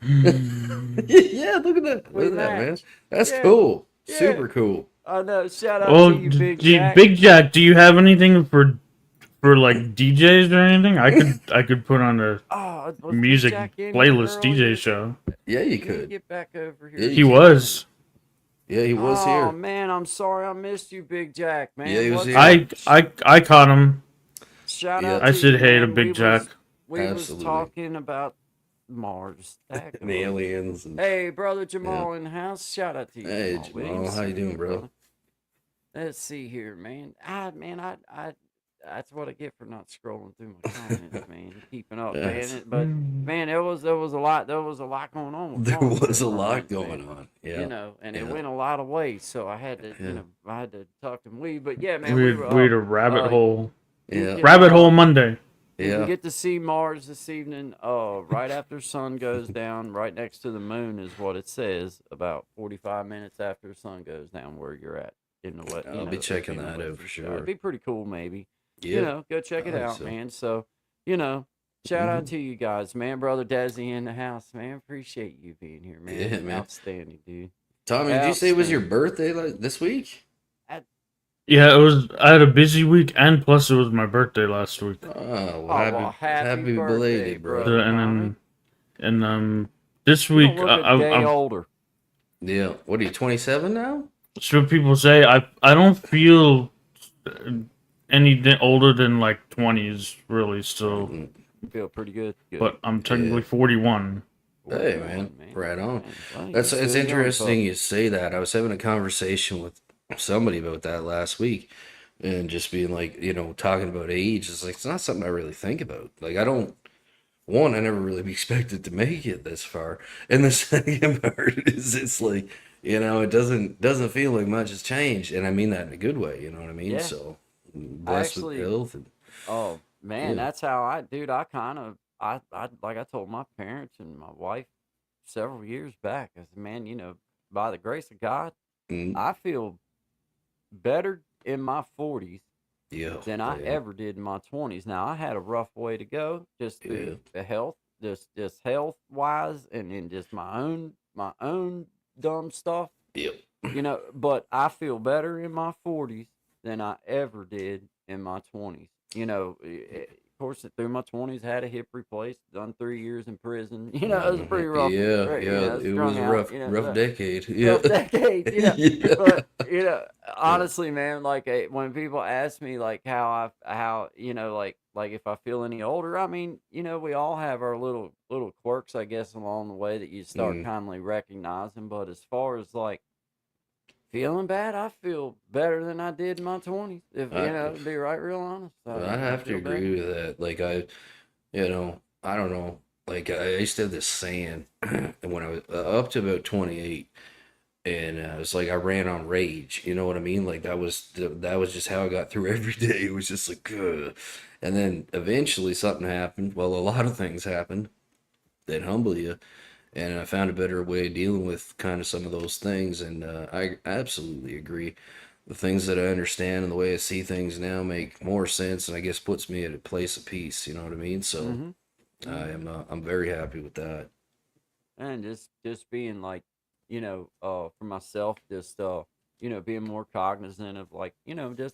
Yeah, look at that. We Look at that, man. matched. That's Yeah. cool. Yeah. Super cool. I know. Shout out Well, to you, Big d- Jack. Big Jack, do you have anything for like DJs or anything? I could put on a Oh, was Big music Jack in here playlist earlier? DJ show. Yeah, you Can you could. get back over here? Yeah, He was. Yeah, he was Oh here. man, I'm sorry I missed you, Big Jack. Man, Yeah, he was What's here. up? I caught him. Shout Yeah. out. I to said you, hey to man. Big Jack. We was Absolutely. talking about Mars. And the aliens. And, Hey, brother Jamal in the house. Shout out to you. Hey, We Jamal, ain't how you seen doing, bro? Let's see here, man. I that's what I get for not scrolling through my comments, man. Keeping up, Yes. man. But man, there was a lot going on. With There Mars was a for lot months, man. going on. Yeah. You know, and it Yeah. went a lot of ways, so I had to, Yeah. I had to talk to we. But yeah, man, We were had a up. rabbit hole. Yeah. Rabbit hole Monday. We Yeah. get to see Mars this evening. Right after sun goes down, right next to the moon is what it says. About 45 minutes after the sun goes down, where you're at in the what? I'll be checking that out for sure. It'd be pretty cool, maybe. Yeah. You know, go check it I hope out, so. man. So, you know, shout out Mhm. to you guys, man. Brother Desi in the house, man. Appreciate you being here, man. Yeah, man. Outstanding, dude. Tommy, did you say it was your Outstanding. birthday this week? Yeah, it was. I had a busy week, and plus it was my birthday last week. Oh, well, Oh, well, happy birthday, belated, bro. brother. And this You week don't look a day I'm older. Yeah. What are you, 27 now? so people say I don't feel anything older than like 20s really still, Mm. Feel pretty good. Good. but I'm technically Yeah. 41. Hey, Well, man. Right on. Well, That's you're it's still young, interesting fella. you say that. I was having a conversation with somebody about that last week, and just being like, talking about age. It's like it's not something I really think about. Like I don't. One, I never really expected to make it this far, and the second part is it's like it doesn't feel like much has changed, and I mean that in a good way. You know what I mean? Yeah. So blessed actually- with health. And, Oh man, Yeah. that's how I kind of I like I told my parents and my wife several years back. I said, man, by the grace of God, mm, I feel better in my 40s yeah. than I yeah. ever did in my 20s. Now I had a rough way to go, just through the health, just health wise, and then just my own dumb stuff. Yep. But I feel better in my 40s than I ever did in my 20s. Of course, through my 20s, had a hip replaced, done 3 years in prison. It was pretty rough. Yeah, right, yeah. It was strung a out, rough decade. Yeah. rough decade. Yeah. But honestly, man, like when people ask me like how like if I feel any older, I mean, we all have our little quirks, I guess, along the way that you start Mm. kindly recognizing. But as far as like feeling bad, I feel better than I did in my 20s. If I, to be right real honest, I I have to feel better. agree with that. Like I don't know. Like I used to have this saying when I was up to about 28, and it's like I ran on rage. You know what I mean? Like that was just how I got through every day. It was just like, ugh. And then eventually something happened. Well, a lot of things happened that humble you, and I found a better way of dealing with kind of some of those things. And I absolutely agree. The things that I understand and the way I see things now make more sense, and I guess puts me at a place of peace. You know what I mean? So Mm-hmm. I'm very happy with that. And just being like, for myself, just being more cognizant of like,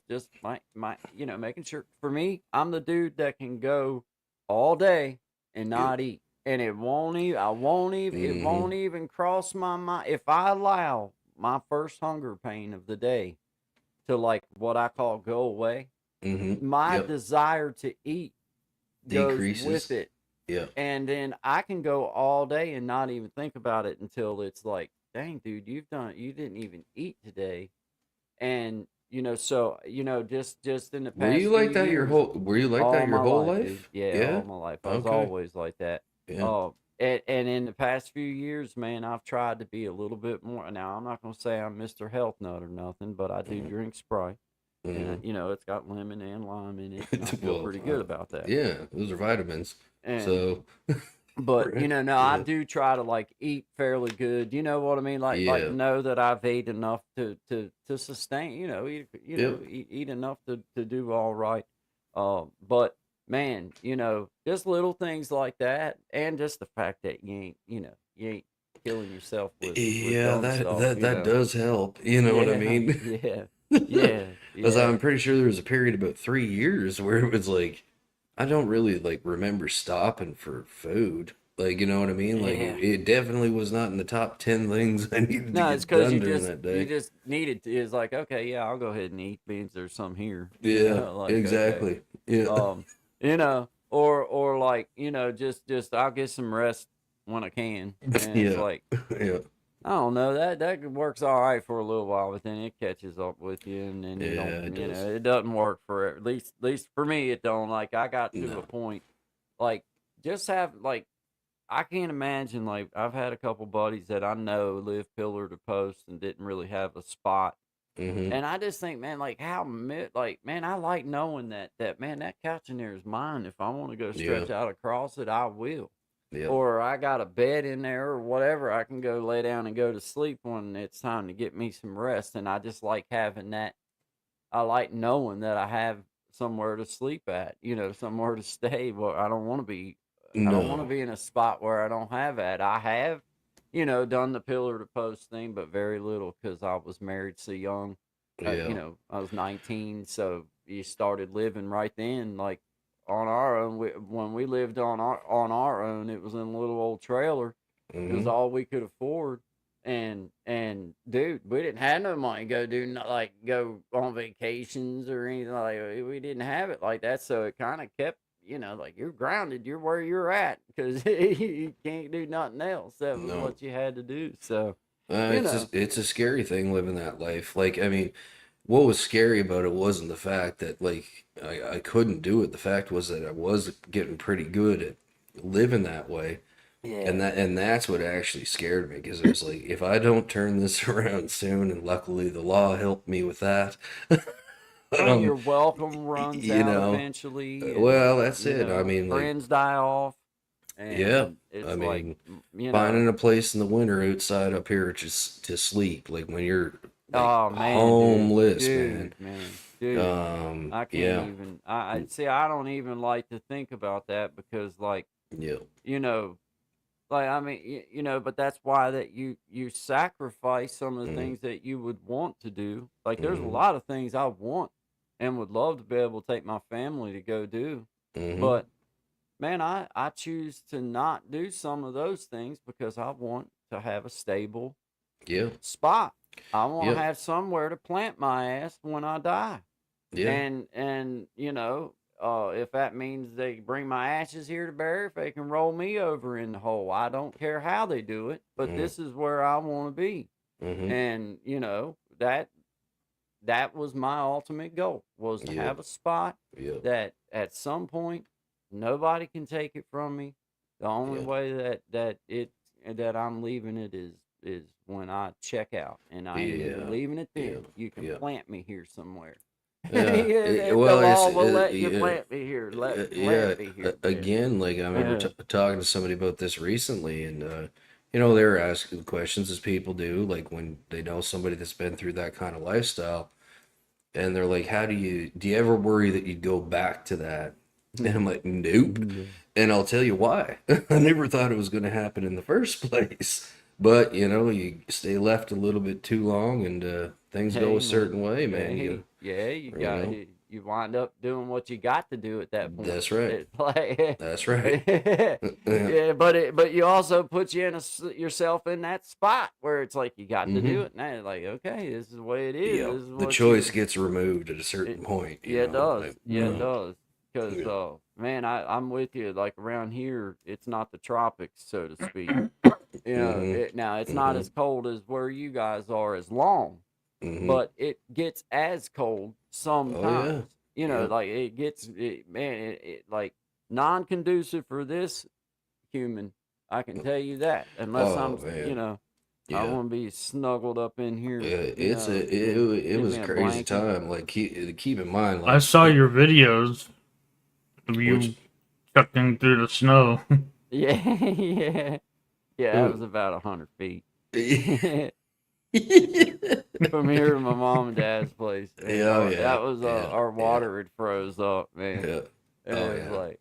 just my making sure. For me, I'm the dude that can go all day and Yep. not eat, and it Mm-hmm. won't even cross my mind if I allow my first hunger pain of the day to, like, what I call go away. Mm-hmm. My Yep. desire to eat goes with Decreases. it, Yep. and then I can go all day and not even think about it until it's like, dang, dude, you didn't even eat today. And, so, just in the Were you past few like that your years, whole? Were you like that all your my whole life, dude. life? Yeah, Yeah. all my life. I was Okay. always like that. Yeah. And in the past few years, man, I've tried to be a little bit more. Now, I'm not going to say I'm Mr. Health Nut or nothing, but I do Mm-hmm. drink Sprite. And, Mm-hmm. it's got lemon and lime in it, and I feel Well, pretty good about that. yeah, those are vitamins. And So, but no, I yeah, do try to like eat fairly good. You know what I mean? Like yeah, know that I've ate enough to sustain. yep. Eat enough to do all right. But man, just little things like that, and just the fact that you ain't killing yourself with Yeah, dumb that stuff. that that does help. You know what I Yeah, mean? yeah, yeah, Because yeah, I'm pretty sure there was a period about 3 years where it was like I don't really like remember stopping for food. Like, you know what I mean? Like yeah. it definitely was not in the top 10 things I needed to No, it's get because done during that you day. just needed to. It's like, okay, yeah, I'll go ahead and eat beans. There's some here. Yeah, Like, okay, exactly. Yeah. um, or like, just I'll get some rest when I can, and it's Yeah. like, Yeah. I don't know, that works all right for a little while, but then it catches up with you, and then you don't, Yeah, it does. it doesn't work for at least for me, it don't. Like, I got to a No. point, like, just have like I can't imagine, like, I've had a couple buddies that I know live pillar to post and didn't really have a spot. Mm-hmm. And I just think, man, like, like, man, I like knowing that, man, that couch in there is mine. If I want to go Yeah. stretch out across it, I will. Yeah. Or I got a bed in there or whatever. I can go lay down and go to sleep when it's time to get me some rest. And I just like having that. I like knowing that I have somewhere to sleep at, somewhere to stay. Well, I don't want to No. be in a spot where I don't have that. I have, done the pillar to post thing, but very little because I was married so young. Yeah. I was 19, so you started living right then, like on our own. When we lived on our own, it was in a little old trailer. It was Mm-hmm. all we could afford, and dude, we didn't have no money to go like go on vacations or anything. Like, we didn't have it like that, so it kind of kept, like, you're grounded, you're where you're at because you can't do nothing else. That was No. what you had to do. So, you It's know, just it's a scary thing living that life. Like, I mean, what was scary about it wasn't the fact that like I couldn't do it. The fact was that I was getting pretty good at living that way. And yeah. that's what actually scared me because it was like if I don't turn this around soon, and luckily the law helped me with that. And your um, welcome runs you out know, eventually, well, and that's it. I mean, like, friends die off, yeah, and I it's like, mean, you know, finding a place in the winter outside up here just to sleep, like when you're like oh man, homeless, man. dude, I can't Yeah, even. I see. I don't even like to think about that because, like, yeah, you know, like, I mean, but that's why that you sacrifice some of the mm, things that you would want to do. Like, there's a mm-hmm, lot of things I want and would love to be able to take my family to go do, mm-hmm, but man, I choose to not do some of those things because I want to have a stable yeah, spot. I want to yep, have somewhere to plant my ass when I die. yeah, And if that means they bring my ashes here to bury, if they can roll me over in the hole, I don't care how they do it, but this is where I want to be. And that was my ultimate goal, was to have a spot that at some point nobody can take it from me. The only way that I'm leaving it is when I check out, and I ain't leaving it then. You can plant me here somewhere. The law will let you plant me here. Plant me here. Again, like I remember talking to somebody about this recently, and you know, they're asking questions as people do, like when they know somebody that's been through that kind of lifestyle, and they're like, "How do you ever worry that you'd go back to that?" And I'm like, "Nope," and I'll tell you why. I never thought it was going to happen in the first place. But you know, you stay left a little bit too long, and things go a certain way, man. You wind up doing what you got to do at that point. That's right. That's right. But you also put yourself in that spot where it's like you got to do it. Now, like, okay, this is the way it is. Yeah, this is the choice gets removed at a certain point. It does. It does. Because, man, I'm with you. Like, around here, it's not the tropics, so to speak. You know, now it's not as cold as where you guys are as long, but it gets as cold sometimes. You know, like it gets, like non-conducive for this human. I can tell you that, unless you know, I want to be snuggled up in here. Yeah, it was a crazy time. Like keep in mind, like, I saw your videos of you chucking through the snow. Yeah. That was about 100 feet. From here to my mom and dad's place. That was our water had froze up, man. It was like,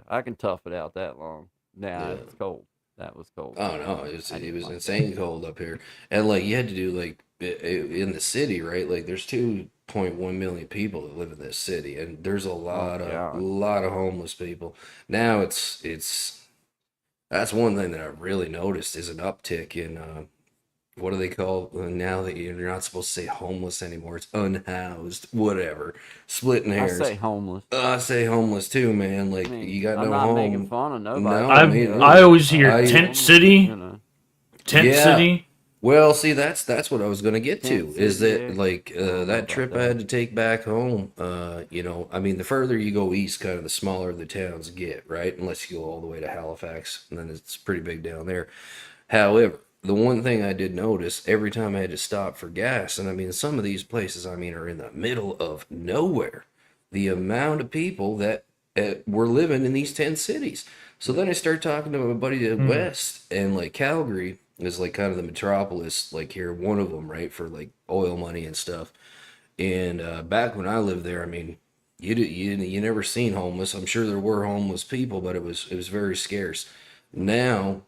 I can tough it out that long. Nah, it's cold. That was cold. Oh no, it was insane cold up here, and like you had to do like in the city, right? Like there's 2.1 million people that live in this city, and there's a lot of homeless people. Now it's that's one thing that I've really noticed is an uptick in what do they call now that you're not supposed to say homeless anymore? It's unhoused, whatever. Splitting hairs. I say homeless. I say homeless too, man. Like you got no home. I'm not making fun of nobody. No, I always hear tent city. Tent city. Well, see, that's what I was gonna get to. Is that like that trip I had to take back home? You know, I mean, the further you go east, kind of the smaller the towns get, right? Unless you go all the way to Halifax, and then it's pretty big down there. However, the one thing I did notice every time I had to stop for gas, and I mean, some of these places, I mean, are in the middle of nowhere. The amount of people that were living in these 10 cities. So then I started talking to my buddy west, and like Calgary is like kind of the metropolis, like here, one of them, right, for like oil money and stuff. And back when I lived there, I mean, you never seen homeless. I'm sure there were homeless people, but it was very scarce. Now,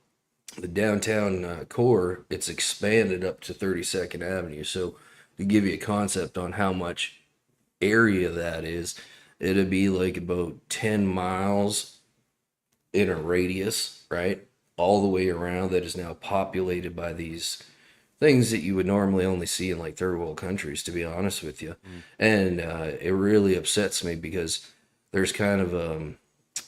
the downtown core, it's expanded up to 32nd Avenue. So to give you a concept on how much area that is, it'd be like about 10 miles in a radius, right? All the way around, that is now populated by these things that you would normally only see in like third world countries, to be honest with you. And it really upsets me because there's kind of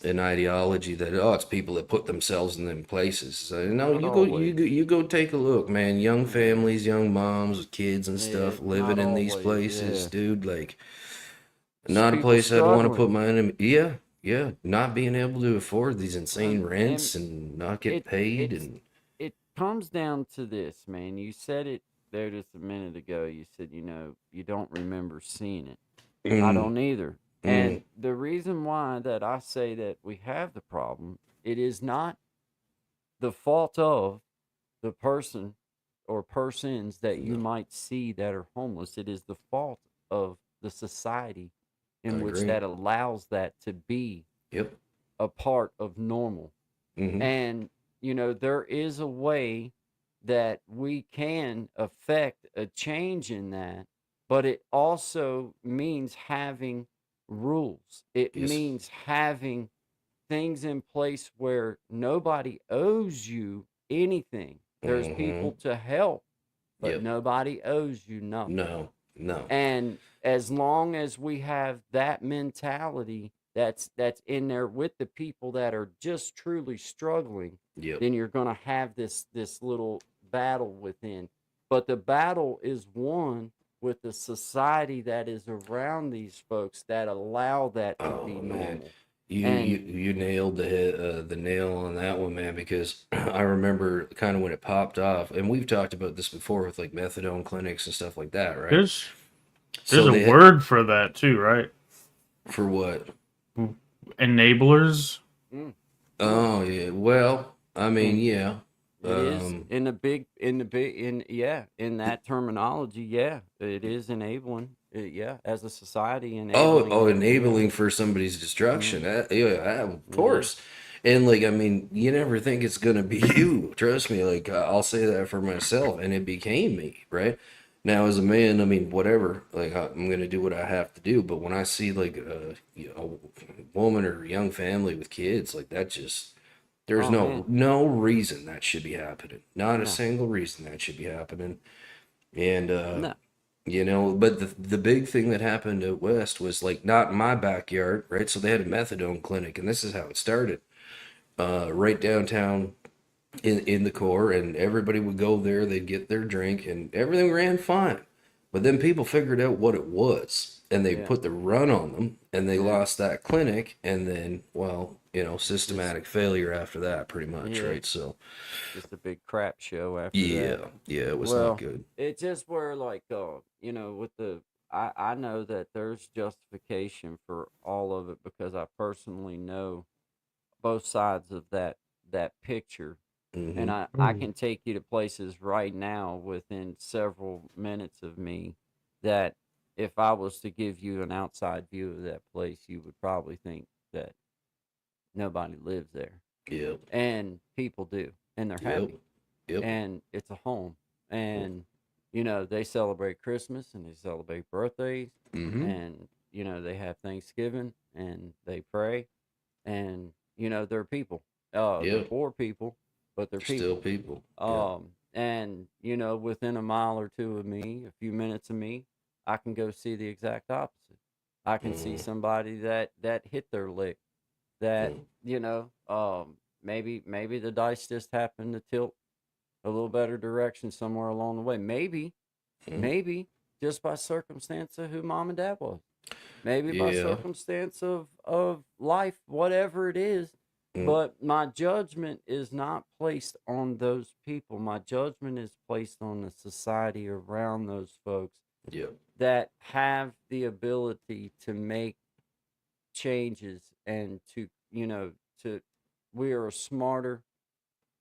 an ideology that it's people that put themselves in them places. So, no, you go take a look, man. Young families, young moms with kids and stuff living in these places, dude. Like, not a place I'd want to put my enemy. Yeah, not being able to afford these insane rents and not get paid. And it comes down to this, man. You said it there just a minute ago. You said, you don't remember seeing it. I don't either. And the reason why that I say that we have the problem, it is not the fault of the person or persons that you might see that are homeless. It is the fault of the society in which that allows that to be a part of normal. And, there is a way that we can affect a change in that, but it also means having rules. It means having things in place where nobody owes you anything. There's people to help, but nobody owes you nothing. No. And as long as we have that mentality, that's in there with the people that are just truly struggling, Yep. then you're going to have this little battle within. But the battle is won with the society that is around these folks that allow that to be Man. normal. You nailed the nail on that one, man, because I remember kind of when it popped off, and we've talked about this before with like methadone clinics and stuff like that, right? There's So a word for that too, right? for what? Enablers. Oh yeah. Well, I mean, yeah. It is in that terminology, yeah, it is enabling. As a society enabling. Enabling for somebody's destruction. Of course. And like, I mean, you never think it's gonna be you. Trust me. Like, I'll say that for myself, and it became me, right? Now, as a man, I mean, whatever. Like, I'm gonna do what I have to do. But when I see like a woman or a young family with kids, like that, just there's no reason that should be happening. Not a single reason that should be happening. And No. but the big thing that happened out west was like not in my backyard, right? So they had a methadone clinic, and this is how it started. Right downtown in the core, and everybody would go there, they'd get their drink, and everything ran fine. But then people figured out what it was, and they put the run on them, and they lost that clinic, and then, well, systematic failure after that, pretty much, right? So, just a big crap show after yeah, that. it was not good. It's just where, like, with I know that there's justification for all of it because I personally know both sides of that picture. And I can take you to places right now within several minutes of me that if I was to give you an outside view of that place, you would probably think that nobody lives there. Yep. And people do, and they're happy. Yep. And it's a home. And, they celebrate Christmas and they celebrate birthdays. And, they have Thanksgiving and they pray. And, they're people. They're poor people. But they're people. Still people. And within a mile or two of me, a few minutes of me, I can go see the exact opposite. I can see somebody that hit their lick, that maybe the dice just happened to tilt a little better direction somewhere along the way. Maybe just by circumstance of who mom and dad was. Maybe by circumstance of life, whatever it is. But my judgment is not placed on those people. My judgment is placed on the society around those folks that have the ability to make changes and to we are a smarter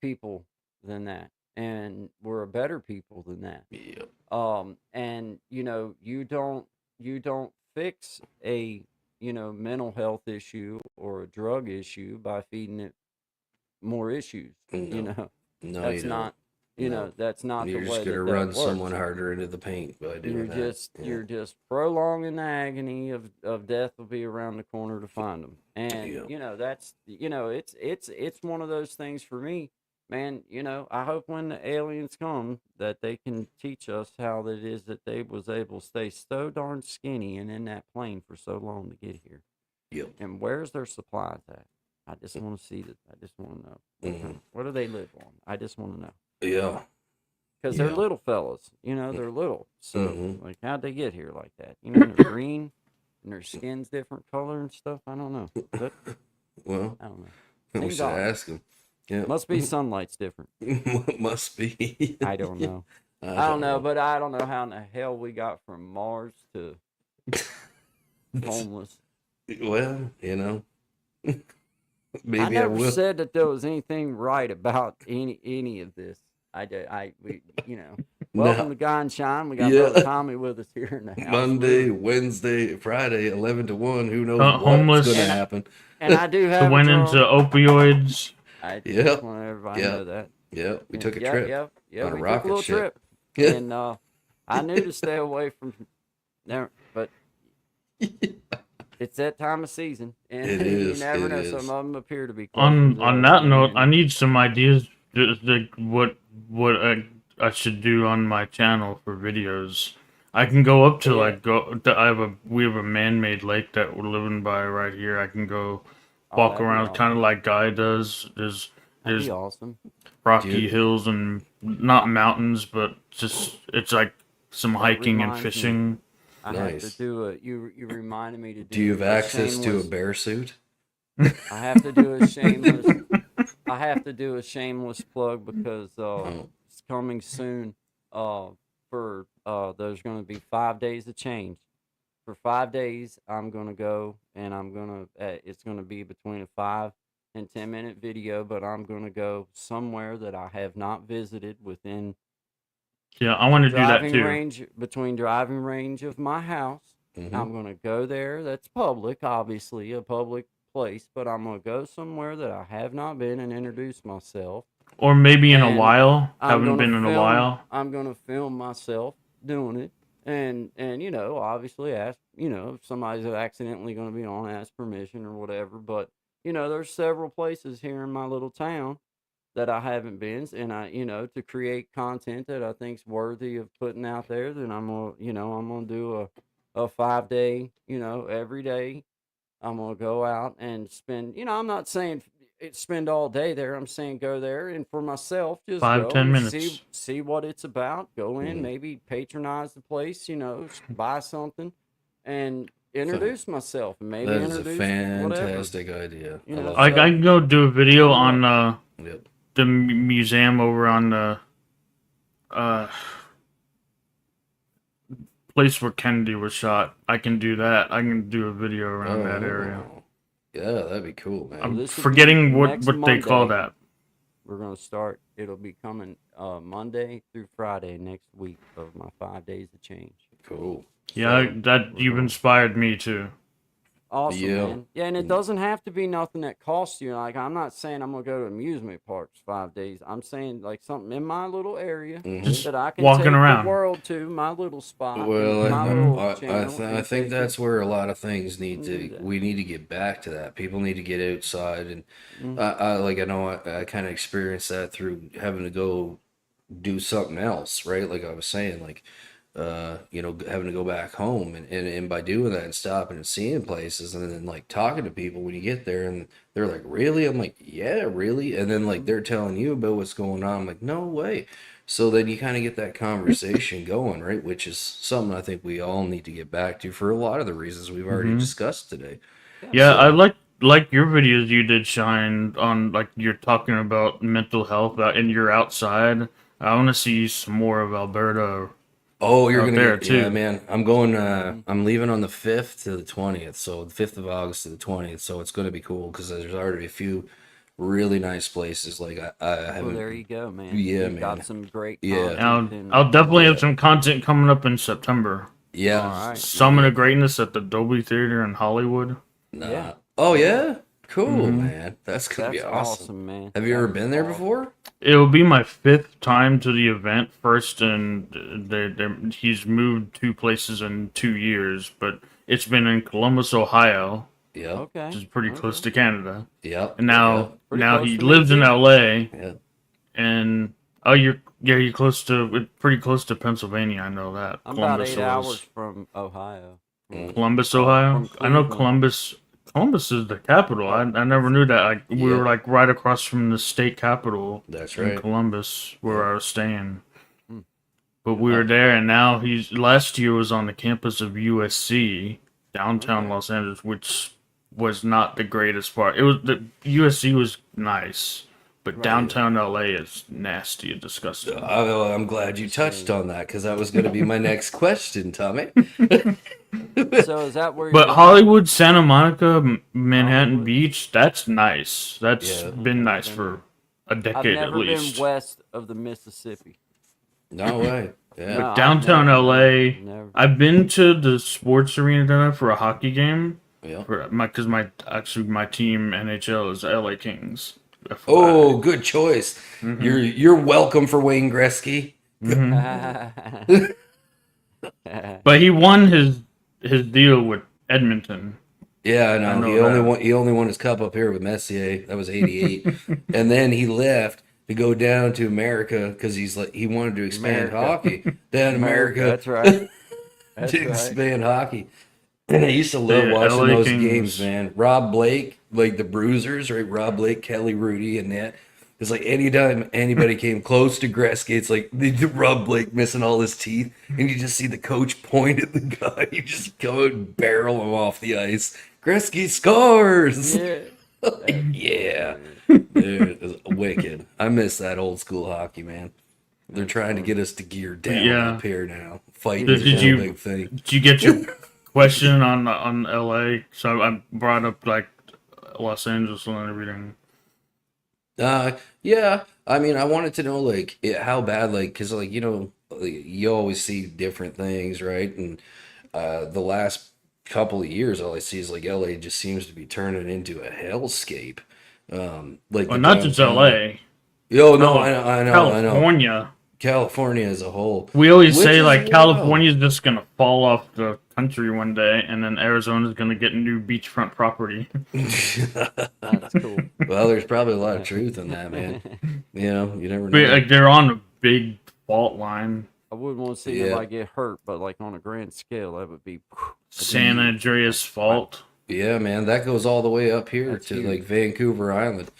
people than that. And we're a better people than that. And you don't fix a mental health issue or a drug issue by feeding it more issues. No, that's not. That's not You're the just way gonna that run works. someone harder into the paint by doing that. You're just prolonging the agony of death will be around the corner to find them. And that's it's one of those things for me, man. I hope when the aliens come that they can teach us how it is that they was able to stay so darn skinny and in that plane for so long to get here. And where's their supplies at? I just want to see that. I just want to know. What do they live on? I just want to know. Because they're little fellas, they're little. So, like, how'd they get here like that? They're green and their skin's different color and stuff. I don't know. Well, I don't know. we should ask them. Yeah. Must be sunlight's different. Must be. I don't know. I don't know, but I don't know how in the hell we got from Mars to homeless. Well, maybe I never will. said that there was anything right about any of this. Welcome to Guy and Shine. We got Brother Tommy with us here in the house. Monday, Wednesday, Friday, 11 to 1. Who knows homeless. what's going to happen? And I do have. Went into opioids. I just want everybody to know that. Yeah, we took a trip. Yeah, on a we rocket took a little ship. trip. And I knew to stay away from there, but it's that time of season, and It is, you never it know. is. Some of them appear to be. On that note, I need some ideas. Just like what I should do on my channel for videos. I can go up to Yeah. like we have a man-made lake that we're living by right here. I can go Oh, walk that'd be around awesome. kind of like Guy does. That'd There's be awesome. rocky Dude. hills and not mountains, but just it's like some That hiking and reminds me. fishing. I have Nice. to do a. You reminded me to do. Do you have a access to a shameless- bear suit? I have to do a shameless. I have to do a shameless plug because Oh. it's coming soon. There's going to be 5 days of change. For 5 days, I'm going to go and I'm going to. It's going to be between a 5 and 10 minute video, but I'm going to go somewhere that I have not visited within Yeah, I want to do that driving too. range between driving range of my house. Mhm. I'm going to go there. That's public, obviously, a public place, but I'm going to go somewhere that I have not been and introduce myself. Or maybe in a And while. I'm Haven't gonna been in a while. I'm going to film myself doing it. And obviously ask, if somebody's accidentally going to be on, ask permission or whatever. But, there's several places here in my little town that I haven't been, and to create content that I think's worthy of putting out there, then I'm gonna do a 5 day, every day. I'm gonna go out and spend, I'm not saying spend all day there. I'm saying go there and for myself, just 5, go 10 and minutes. see what it's about. Go in, Mhm. maybe patronize the place, buy something, and introduce myself, and maybe That is a introduce whatever. fantastic idea. You I know, love Like that. I can go do a video I'm on Yep. the museum over on the uh place where Kennedy was shot. I can do that. I can do a video around that area. Oh. Yeah, that'd be cool, man. I'm this will be forgetting what next they call Monday. that. We're gonna start. It'll be coming Monday through Friday next week of my 5 days of change. Cool. Yeah, So, that we're you've gonna- inspired me too. Awesome, Yeah. man. Yeah, and it doesn't have to be nothing that costs you. Like, I'm not saying I'm gonna go to amusement parks 5 days. I'm saying like something in my little area Mhm. that I can walking take around. the world to, my little spot. Well, my little I channel, I and think take that's it. where a lot of things need Do to. that. We need to get back to that. People need to get outside, and Mhm. I know I kind of experienced that through having to go do something else, right? Like I was saying, like having to go back home, and by doing that and stopping and seeing places, and then like talking to people when you get there, and they're like, "Really?" I'm like, "Yeah, really." And then like they're telling you about what's going on. I'm like, "No way." So then you kind of get that conversation going, right? Which is something I think we all need to get back to for a lot of the reasons we've already Mhm. discussed today. Yeah, So- I like your videos you did, Shine, on like you're talking about mental health and you're outside. I want to see some more of Alberta. Oh, you're out gonna there, get, yeah, too. man. I'm going. I'm leaving on the 5th to the 20th. So the 5th of August to the 20th. So it's gonna be cool because there's already a few really nice places. Like I Well, haven't. there you go, man. Yeah, You've man. got some great Yeah. content. And I'll definitely Yeah. have some content coming up in September. Yeah. All right. Summon of Greatness at the Dolby Theater in Hollywood. Nah. Yeah. Oh yeah. Cool, Mhm. man. That's gonna That's be awesome. man. Have you ever That is been there awesome. before? It'll be my 5th time to the event. First, and he's moved 2 places in 2 years, but it's been in Columbus, Ohio, Yep. Okay. which is pretty close to Canada. Yep. And now, Yep. Pretty now close he to me, lives in too. LA, Yeah. and you're close to pretty close to Pennsylvania. I know that. I'm about 8 was- hours from Ohio. Mm. Columbus, Ohio. from I know Cleveland. Columbus. Columbus is the capital. I never knew that. Like we Yeah. were like right across from the state capitol That's in right. Columbus, where I was staying. Hmm. But we were there, and now he's last year was on the campus of USC, downtown Los Angeles, which was not the greatest part. It was the USC was nice, but downtown LA is nasty and disgusting. I'm glad you touched on that because that was going to be my next question, Tommy. So is that where? But you're Hollywood, Santa Monica, Manhattan Hollywood. Beach, that's nice. That's Yeah. been nice for a I've decade at never least. been west of the Mississippi. No way. Yeah. No, I've Downtown never- LA, Never. I've been to the sports arena down there for a hockey game. Yeah. For because my team NHL is LA Kings. FYI. Oh, good choice. Mm-hmm. You're welcome for Wayne Gretzky. But he won his deal with Edmonton. Yeah, I know. I know He only won his cup up here with Messier. That was '88, and then he left to go down to America because he wanted to expand America. hockey. Down in America. That's right. That's Dude's right. playing hockey. And I used to love The watching LA those Kings. games, man. Rob Blake, like the Bruisers, right? Rob Blake, Kelly, Rudy, and that. It's like anytime anybody came close to Gretzky, it's like the Rob Blake missing all his teeth, and you just see the coach point at the guy. You just go and barrel him off the ice. Gretzky scores! Yeah. Yeah. Dude, it's wicked. I miss that old school hockey, man. They're trying to get us to gear down Yeah. up here now. Fighting Did is a you- big thing. Did you get your question on LA? So I brought up like Los Angeles and everything. Yeah. I mean, I wanted to know like how bad, like, because like like, you always see different things, right? And the last couple of years, all I see is like LA just seems to be turning into a hellscape. Like Well, the not just downtown- LA. Oh no, I know. California. California as a whole. We always Which say is like wild. California's just gonna fall off the country one day, and then Arizona's gonna get new beachfront property. That's cool. Well, there's probably a lot of truth in that, man. You never But, know. like they're on a big fault line. I wouldn't want to see Yeah. nobody get hurt, but like on a grand scale, that would be. San Andreas Fault. Yeah, man, that goes all the way up here That's to huge. like Vancouver Island.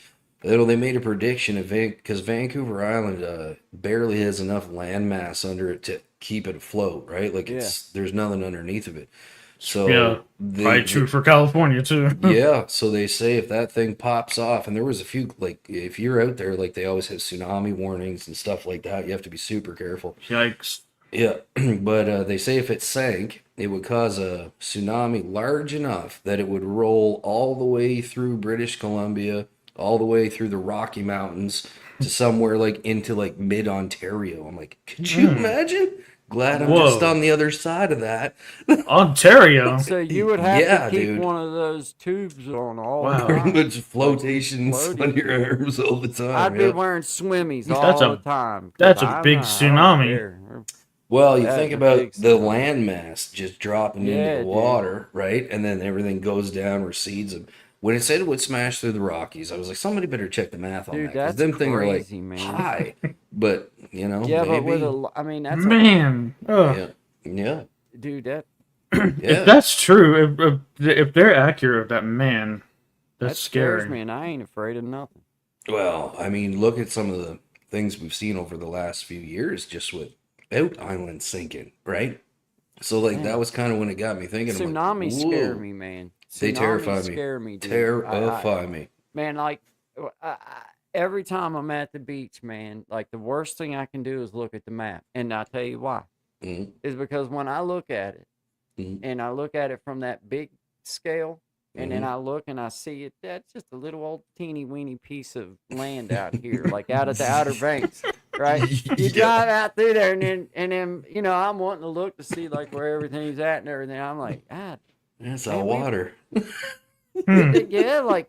They made a prediction of because Vancouver Island barely has enough land mass under it to keep it afloat, right? Like there's nothing underneath of it. So Yeah, probably true for California too. yeah, so they say if that thing pops off, and there was a few, like if you're out there, like they always have tsunami warnings and stuff like that. You have to be super careful. Yikes. Yeah, but they say if it sank, it would cause a tsunami large enough that it would roll all the way through British Columbia, all the way through the Rocky Mountains to somewhere like into like mid Ontario. I'm like, could you imagine? Glad I'm just Whoa. on the other side of that. Ontario. So you would have Yeah, to keep dude. one of those tubes on all Wow. the Pretty time. much flotations Floating. on your arms all the time. I'd be yeah. wearing swimmies That's all a- the time. 'cause that's a I'm big not- I tsunami. don't care. Well, you That's think a about big the tsunami. land mass just dropping Yeah, into the dude. water, right? And then everything goes down, recedes. And when it said it would smash through the Rockies, I was like, somebody better check the math on Dude, that. 'cause that's them things are like crazy, man. high, but Yeah, maybe. but with I mean, that's Man. Ugh. yeah, yeah, dude, that If yeah. that's true, if they're accurate, that man, that's scares scary. me, and I ain't afraid of nothing. Well, I mean, look at some of the things we've seen over the last few years, just without islands sinking, right? So, like, Man. that was kind of when it got me thinking. I'm like, Tsunamis scare whoa, me, man. They Tsunamis terrify me. Scare me, dude. Terrify me. Man, like every time I'm at the beach, man, like the worst thing I can do is look at the map, and I'll tell you why. Mhm. Is because when I look at it, Mhm. and I look at it from that big scale, and then Mhm. I look and I see it, that's just a little old teeny weeny piece of land out here, like out at the Outer Banks, right? You Yeah. drive out through there, and then I'm wanting to look to see like where everything's at and everything. I'm like, ah, That's Man, all we- water. yeah, like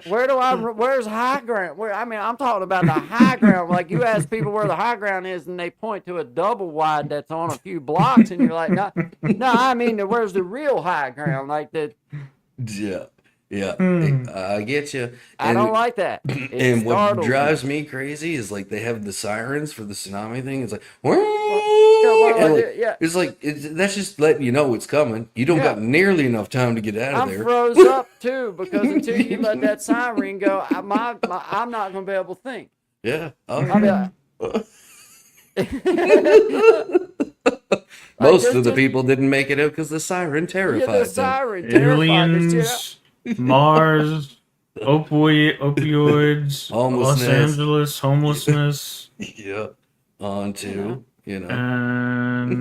where's high ground? I'm talking about the high ground. Like you ask people where the high ground is, and they point to a double wide that's on a few blocks, and you're like, no, I mean, where's the real high ground? Like that, Yeah, yeah. Hmm. I get you. I don't like that. It And what startles me. drives me crazy is like they have the sirens for the tsunami thing. It's like, well, and, like, yeah. it's like that's just letting you know it's coming. You don't Yeah. got nearly enough time to get out of I'm there. froze up too because until you let that siren go, I'm not gonna be able to think. Yeah. I'll be like, Most just of the to- people didn't make it out because the siren yeah, terrified the them. siren terrified the shit out. Aliens, Mars, opioids, Los Homelessness. Angeles, homelessness, Yeah. On to, and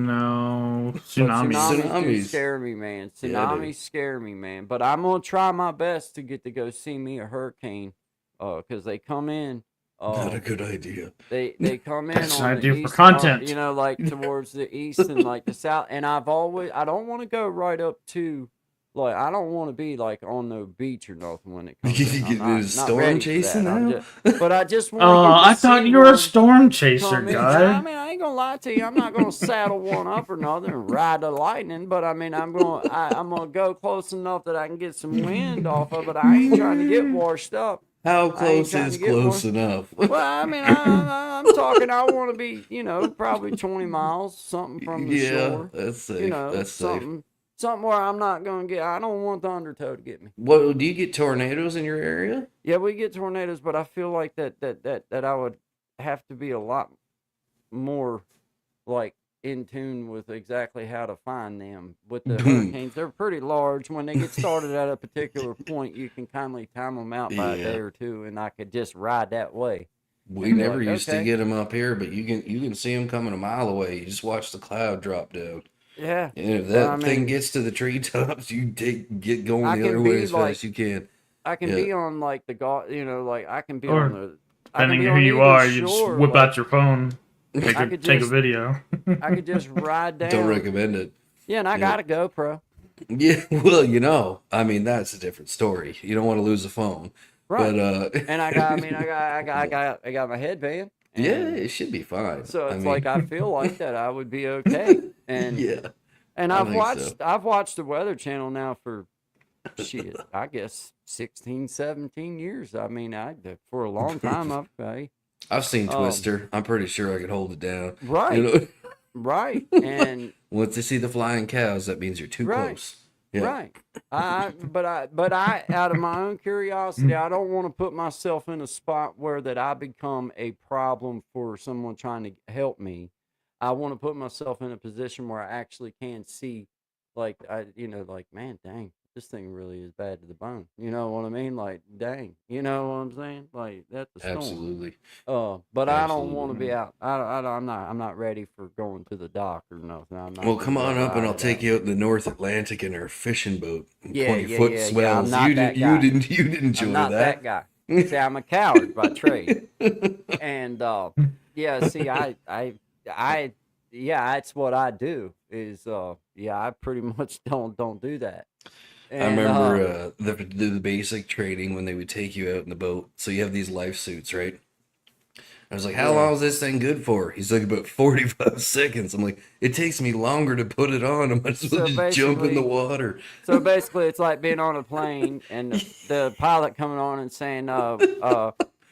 now But tsunamis. tsunamis do Tsunamis. scare me, man. Yeah, Tsunamis dude. scare me, man. But I'm gonna try my best to get to go see me a hurricane, because they come in. Not a good idea. They come in That's an on idea the for east, content. like towards the east and like the south. And I don't want to go right up to, like, I don't want to be like on no beach or nothing when it comes. You in. get I'm into storm ready for chasing that. I'm now? but I just want. Oh, I thought you were a storm chaser, I mean, guy. I ain't gonna lie to you. I'm not gonna saddle one up or nothing and ride the lightning. But I mean, I'm gonna go close enough that I can get some wind off of it. I ain't trying to get washed up. How I ain't close trying is to get close one. enough? Well, I mean, I'm talking. I want to be, probably 20 miles, something from the Yeah, shore. that's safe. That's safe. Something where I'm not gonna get. I don't want the undertow to get me. What do you get tornadoes in your area? Yeah, we get tornadoes, but I feel like that I would have to be a lot more like in tune with exactly how to find them. With the hurricanes, they're pretty large. When they get started at a particular point, you can kindly time them out by a day or two, and I could just ride that way. We never used to get them up here, but you can see them coming a mile away. You just watch the cloud drop down. Yeah. And if that thing gets to the treetops, you get going the other way as fast as you can. I can be on like the like I can be Or, on the. Depending on who you are, you just whip out your phone, take a video. I could just ride down. Don't recommend it. Yeah, and I got a GoPro. Yeah, well, I mean, that's a different story. You don't want to lose a phone, right? But and I got my headband. Yeah, it should be fine. So it's like I feel like that I would be okay. And yeah, and I've watched the Weather Channel now for shit, I guess 16, 17 years. I mean, for a long time I've seen Twister. I'm pretty sure I could hold it down. Right. Right. And once they see the flying cows, that means you're too close. Yeah. Right. But I, out of my own curiosity, I don't want to put myself in a spot where that I become a problem for someone trying to help me. I want to put myself in a position where I actually can see, like, man, dang, this thing really is bad to the bone. You know what I mean? Like, dang, you know what I'm saying? Like, that's the storm. Absolutely. But I don't want to be out. I'm not ready for going to the dock or nothing. I'm not. Well, come on up and I'll take you out in the North Atlantic in our fishing boat. 20-foot swells. You didn't enjoy I'm not that guy. See, I'm a coward by trade. And see, that's what I do. Is I pretty much don't do that. And, I remember the basic training when they would take you out in the boat. So you have these life suits, right? I was like, how long is this thing good for? He's like, about 45 seconds. I'm like, it takes me longer to put it on. I might as well just jump in the water. So basically, it's like being on a plane and the pilot coming on and saying,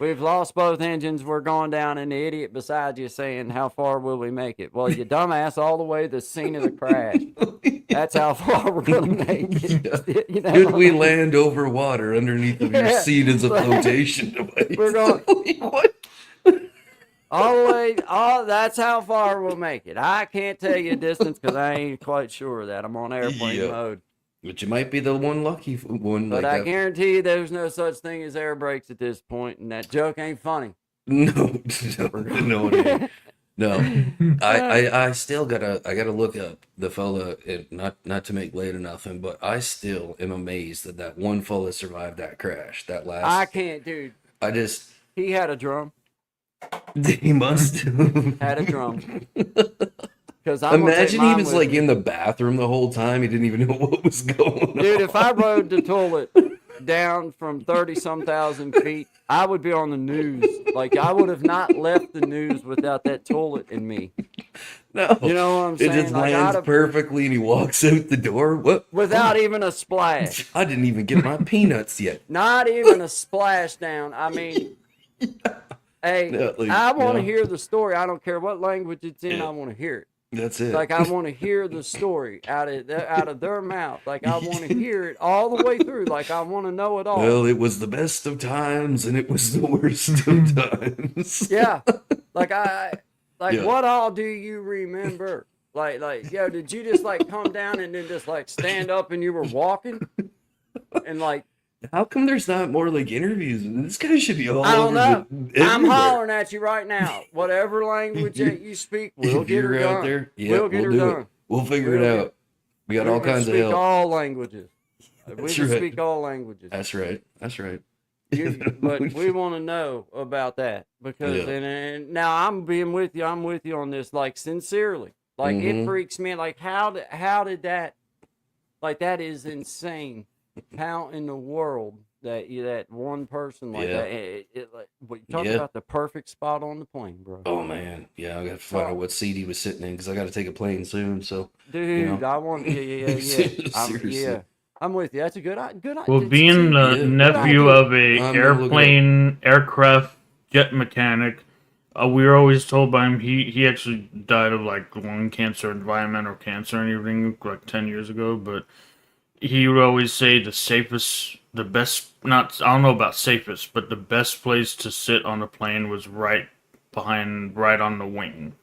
we've lost both engines. We're going down, and the idiot beside you saying, how far will we make it? Well, you dumbass, all the way to the scene of the crash. That's how far we're going to make it. You know? Could we land over water underneath of your seat as a flotation device? We're going, what? all the way, that's how far we'll make it. I can't tell you a distance because I ain't quite sure of that. I'm on airplane mode. But you might be the one lucky one. But like I guarantee you there's no such thing as air brakes at this point, and that joke ain't funny. No, it ain't. I still gotta look up the fella. Not to make light of nothing, but I still am amazed that one fella survived that crash. That last. I can't, dude. He had a drum. He must have had a drum. Imagine he was like in the bathroom the whole time. He didn't even know what was going on. Dude, if I rode the toilet down from 30-some thousand feet, I would be on the news. Like, I would have not left the news without that toilet in me. No. You know what I'm saying? It just lands perfectly and he walks out the door. What? Without even a splash. I didn't even get my peanuts yet. Not even a splashdown. I mean... Hey, I want to hear the story. I don't care what language it's in. I want to hear it. That's it. Like, I want to hear the story out of their mouth. Like, I want to hear it all the way through. Like, I want to know it all. Well, it was the best of times and it was the worst of times. Yeah. Like, what all do you remember? Like, yo, did you just, like, come down and then just, like, stand up and you were walking? And, like, how come there's not more like interviews? This guy should be all I don't know. I'm everywhere. hollering at you right now. Whatever language that you speak, we'll get her done. Out there, we'll get her done. We'll figure it out. We got all kinds of help. We speak all languages. We can speak all languages. That's right. That's right. But we want to know about that because and now I'm being with you. I'm with you on this, like, sincerely. Like, it freaks me. Like, how did that? Like, that is insane. How in the world that one person like that? You talk about the perfect spot on the plane, bro. Oh man, yeah. I got to find out what seat he was sitting in because I got to take a plane soon. So, dude, I want, yeah. Seriously. I'm with you. That's a good Well, idea. being the Yeah. nephew idea. of a I'm gonna look aircraft jet mechanic, we were always told by him he actually died of like lung cancer, environmental cancer, and everything like 10 years ago. But he would always say the best, not I don't know about safest, but the best place to sit on the plane was right on the wing.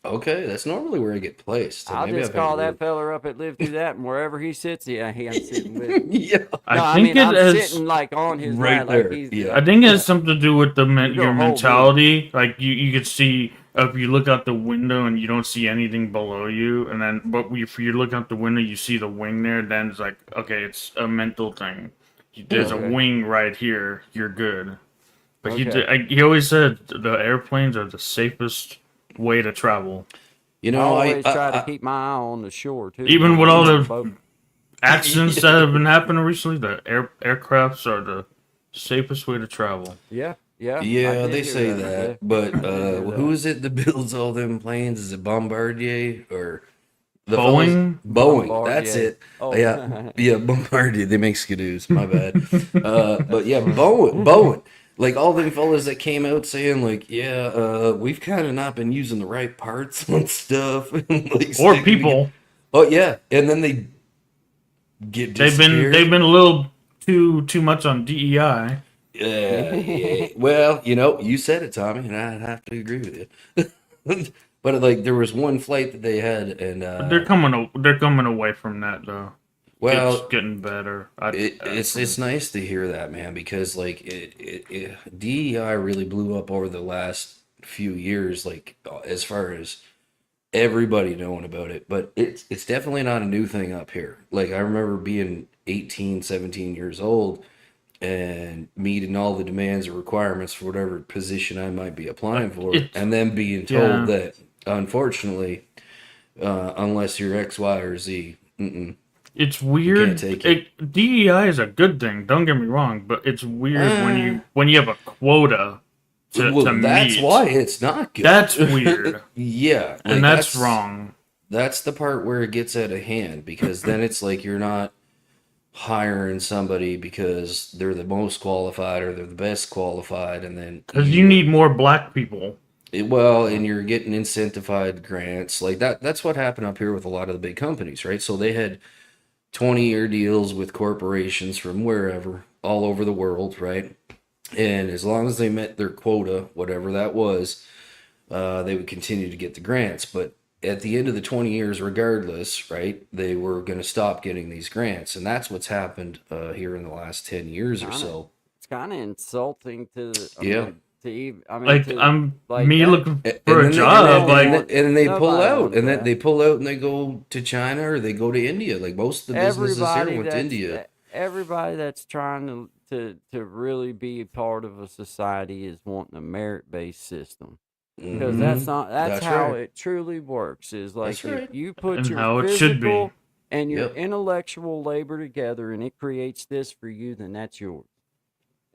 Okay, that's normally where I get placed. So I'll maybe just I've had call to that work. feller up that lived through that, and wherever he sits, I'm sitting with him. Yeah, No, I I think mean it I'm has. sitting like on his right lap, like there. he's. Yeah. I think it has something to do with You're your gonna hold me. mentality. Like you could see if you look out the window and you don't see anything below you, and then but if you look out the window, you see the wing there. Then it's like okay, it's a mental thing. There's a Okay. wing right here. You're good. But Okay. he always said the airplanes are the safest way to travel. You I know, always try to keep my eye on the shore too. Even when with I'm all on a the boat. accidents that have been happening recently, the aircrafts are the safest way to travel. Yeah, yeah. I Yeah, did they hear say Yeah. that, but I did hear who that. is it that builds all them planes? Is it Bombardier or the fellows? Boeing? Boeing, that's Bombardier. it. Oh. Yeah, yeah, Bombardier. They make skidoos. My bad. But yeah, Boeing. Like all them fellas that came out saying like, yeah, we've kind of not been using the right parts on stuff, and, like Or sticking people. Oh yeah, and then they get They've disappeared. been a little too much on DEI. Yeah. Well, you said it, Tommy, and I'd have to agree with you. But like, there was one flight that they had, and But they're coming away from that though. well, It's getting better. it's nice to hear that, man, because like DEI really blew up over the last few years, like as far as everybody knowing about it. But it's definitely not a new thing up here. Like I remember being 18, 17 years old and meeting all the demands or requirements for whatever position I might be applying for, and then being told that unfortunately, unless you're X, Y, or Z, It's weird. take it. DEI is a good thing. Don't get me wrong, but it's weird when you have a quota to that's meet. why it's not good. That's weird. Yeah, And like, that's wrong. That's the part where it gets out of hand, because then it's like you're not hiring somebody because they're the most qualified or they're the best qualified, and then Because you need more black people. and you're getting incentivized grants like that. That's what happened up here with a lot of the big companies, right? So they had 20-year deals with corporations from wherever, all over the world, right? And as long as they met their quota, whatever that was, they would continue to get the grants. But at the end of the 20 years, regardless, right, they were going to stop getting these grants. And that's what's happened here in the last 10 years or so. It's kind of insulting to. Yeah. Me that. looking And for a then job. and they pull Nobody out, wanted and then that. they pull out and they go to China or they go to India. Like most of the businesses here went to India. Everybody that's trying to really be a part of a society is wanting a merit-based system. Because that's That's how right. it truly works. Is like That's right. if you put And your how it should be. physical and your Yep. intellectual labor together, and it creates this for you, then that's yours.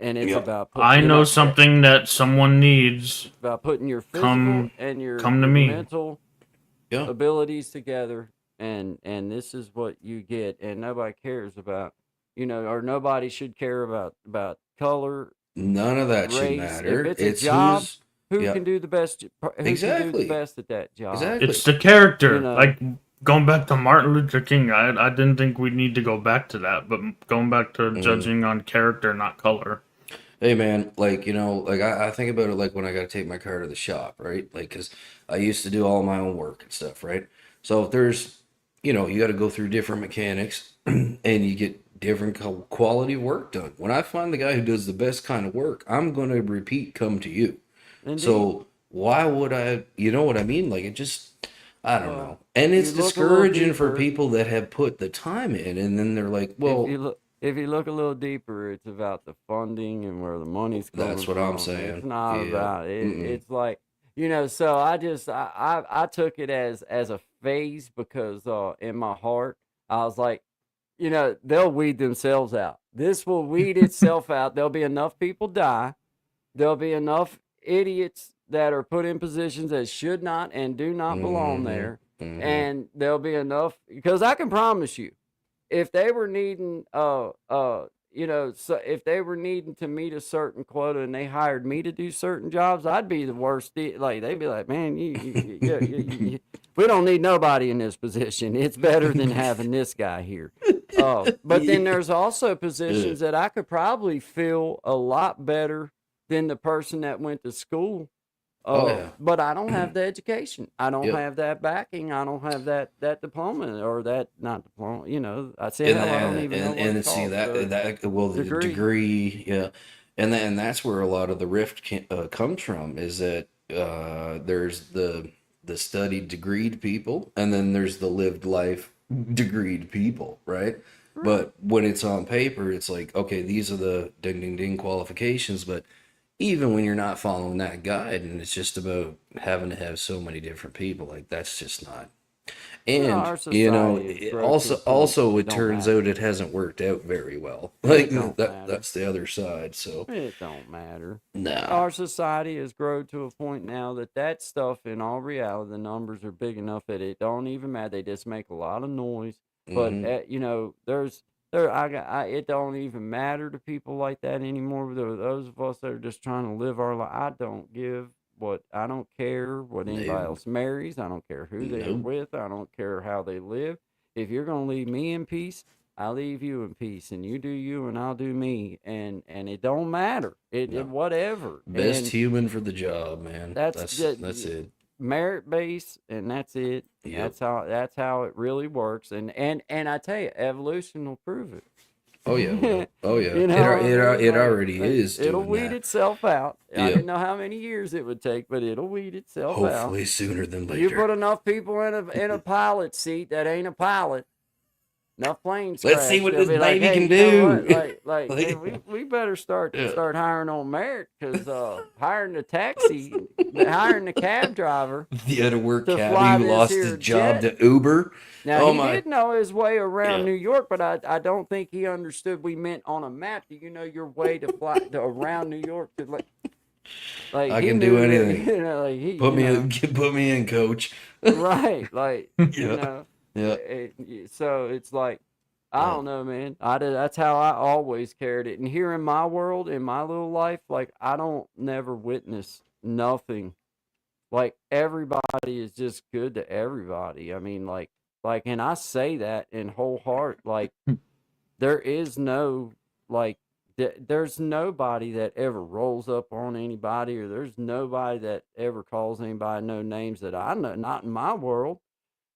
And it's Yep. about I putting, know something that someone needs. about putting your physical Come- and your come to me. mental Yeah. abilities together, and this is what you get. And nobody cares about, or nobody should care about color, None of that should race. matter. If it's a job, who's who yeah. can do the best? Who can do Exactly. the best at that job? Exactly. It's the character. You know. Like going back to Martin Luther King, I didn't think we need to go back to that, but going back to judging on character, not color. Hey man, like like I think about it like when I got to take my car to the shop, right? Like because I used to do all my own work and stuff, right? So if there's, you got to go through different mechanics and you get different quality work done. When I find the guy who does the best kind of work, I'm going to come to you. Indeed. So why would I? You know what I mean? Like it just. I don't know. And you it's look a little discouraging for deeper- people that have put the time in, and then they're like, well, if you look a little deeper, it's about the funding and where the money's coming That's what I'm from. saying. It's not Yeah. about it. It's like So I took it as a phase because in my heart I was like, they'll weed themselves out. This will weed itself out. There'll be enough people die. There'll be enough idiots that are put in positions that should not and do not belong there. And there'll be enough, because I can promise you, if they were needing so if they were needing to meet a certain quota and they hired me to do certain jobs, I'd be the worst. Like they'd be like, man, we don't need nobody in this position. It's better than having this guy here. But then there's also positions that I could probably fill a lot better than the person that went to school. But I don't have the education. I don't have that backing. I don't have that diploma or that not diploma. I say I don't even know what it's see called. the degree, yeah, and that's where a lot of the rift comes from. Is that there's the studied degreed people, and then there's the lived life degreed people, right? But when it's on paper, it's like, okay, these are the ding ding ding qualifications, but even when you're not following that guide, and it's just about having to have so many different people, like that's just not. And also it turns out it hasn't worked out very well. Like that's the other side. So it don't matter. No, our society has grown to a point now that stuff, in all reality, the numbers are big enough that it don't even matter. They just make a lot of noise. But it don't even matter to people like that anymore. Those of us that are just trying to live our life, I don't care what anybody else marries. I don't care who they're with. I don't care how they live. If you're going to leave me in peace, I'll leave you in peace, and you do you and I'll do me. And it don't matter. It whatever. Best human for the job, man. That's it. Merit based, and that's it. Yep. That's how it really works. And I tell you, evolution will prove it. Oh yeah, oh yeah. It already is. It'll weed itself out. Yep. I didn't know how many years it would take, but it'll weed itself out. Hopefully sooner than later. You put enough people in a pilot seat that ain't a pilot. Enough planes. Let's see what this baby can do. Hey, we better start hiring on merit, because hiring the taxi, hiring the cab driver. The other work cabbie who lost his job to Uber. Now he did know his way around New York, but I don't think he understood we meant on a map. Do you know your way to fly around New York to like I can do anything. Put me in, coach. Right, Yeah. So it's like, I don't know, man. That's how I always carried it. And here in my world, in my little life, like, I don't never witness nothing. Like, everybody is just good to everybody. I mean, like, and I say that in whole heart. Like, there is no, like, there's nobody that ever rolls up on anybody, or there's nobody that ever calls anybody no names that I know, not in my world.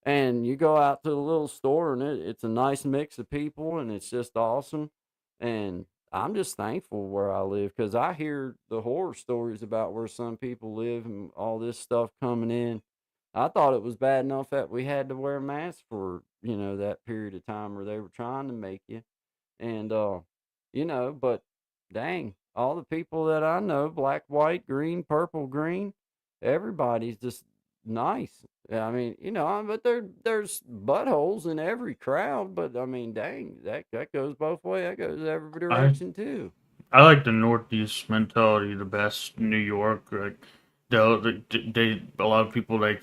And you go out to the little store, and it's a nice mix of people, and it's just awesome. And I'm just thankful where I live, because I hear the horror stories about where some people live and all this stuff coming in. I thought it was bad enough that we had to wear masks for, that period of time where they were trying to make you. And, but dang, all the people that I know, black, white, green, purple, green, everybody's just nice. I mean, but there's buttholes in every crowd, but I mean, dang, that goes both ways. That goes every direction too. I like the Northeast mentality the best. New York, like they a lot of people, like,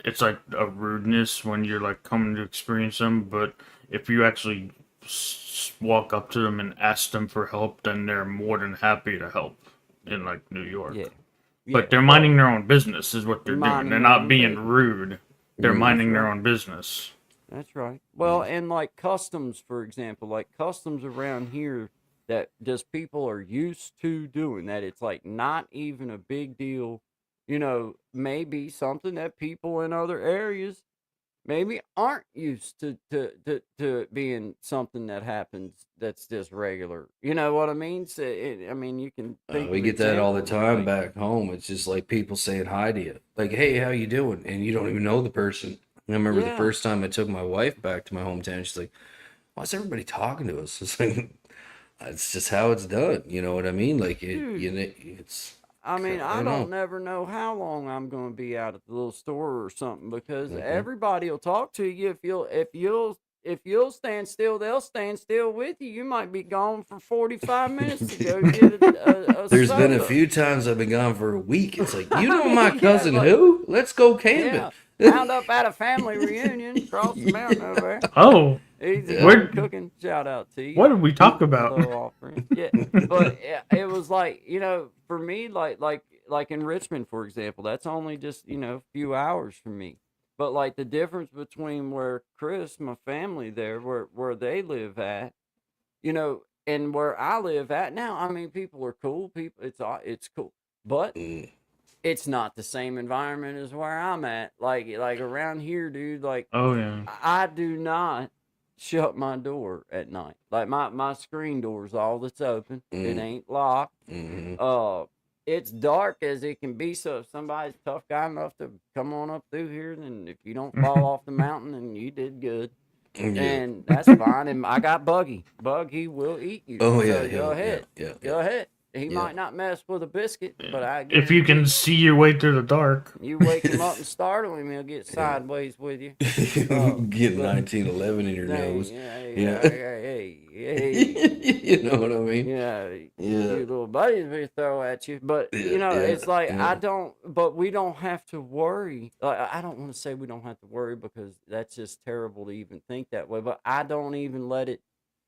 it's like a rudeness when you're like coming to experience them, but if you actually walk up to them and ask them for help, then they're more than happy to help in like New York. Yeah. But they're minding their own business is what they're doing. They're not being rude. They're minding their own business. That's right. Well, and like customs, for example, like customs around here that just people are used to doing, that it's like not even a big deal. Maybe something that people in other areas maybe aren't used to being something that happens that's just regular. You know what I mean? So, you can think we get that all the time back home. It's just like people saying hi to you. Like, hey, how you doing? And you don't even know the person. I remember the first time I took my wife back to my hometown, she's like, why's everybody talking to us? It's like, it's just how it's done. You know what I mean? Like, it's... I don't never know how long I'm going to be out at the little store or something, because everybody will talk to you. If you'll stand still, they'll stand still with you. You might be gone for 45 minutes to go get a There's soda. been a few times I've been gone for a week. It's like, you know my cousin who? Let's go camping. Wound up at a family reunion across the mountain over there. Oh, Easy Yeah. home cooking. Shout out to you. What did we talk about? Low offering. Yeah, but it was like, for me, like in Richmond, for example, that's only just a few hours from me. But like the difference between where Chris, my family there, where they live at, and where I live at now. I mean, people are cool. People, it's cool, but Mm, it's not the same environment as where I'm at. Like around here, dude. Like Oh yeah. I do not shut my door at night. Like my screen door's all that's open. It mm, ain't locked. mhm. It's dark as it can be. So if somebody's tough guy enough to come on up through here, then if you don't fall off the mountain, then you did good. Yeah. And that's fine. And I got Buggy. Bug, he will eat you. Oh So yeah, go yeah, ahead. yeah, Go ahead. He Yeah. might not mess with a biscuit, but I If you can guarantee see your way through the dark. you wake him up and startle him, he'll get sideways with you. yeah. Get but- 1911 in your Dang, nose. yeah. Hey. You know what I mean? Yeah, Yeah. your little buddies will throw at you, but Yeah, it's like yeah. but we don't have to worry. Like, I don't want to say we don't have to worry because that's just terrible to even think that way. But I don't even let it.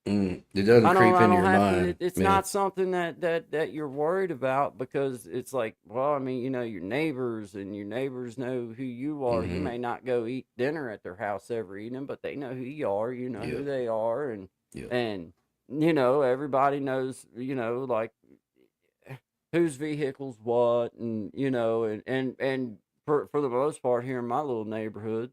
It doesn't creep into your have to. mind. It's Yeah. not something that you're worried about because it's like, well, I mean, your neighbors and your neighbors know who you are. You Mhm. may not go eat dinner at their house every evening, but they know who you are. You know Yeah. who they are, and Yeah. and everybody knows. Like whose vehicle's what, and and for the most part here in my little neighborhood.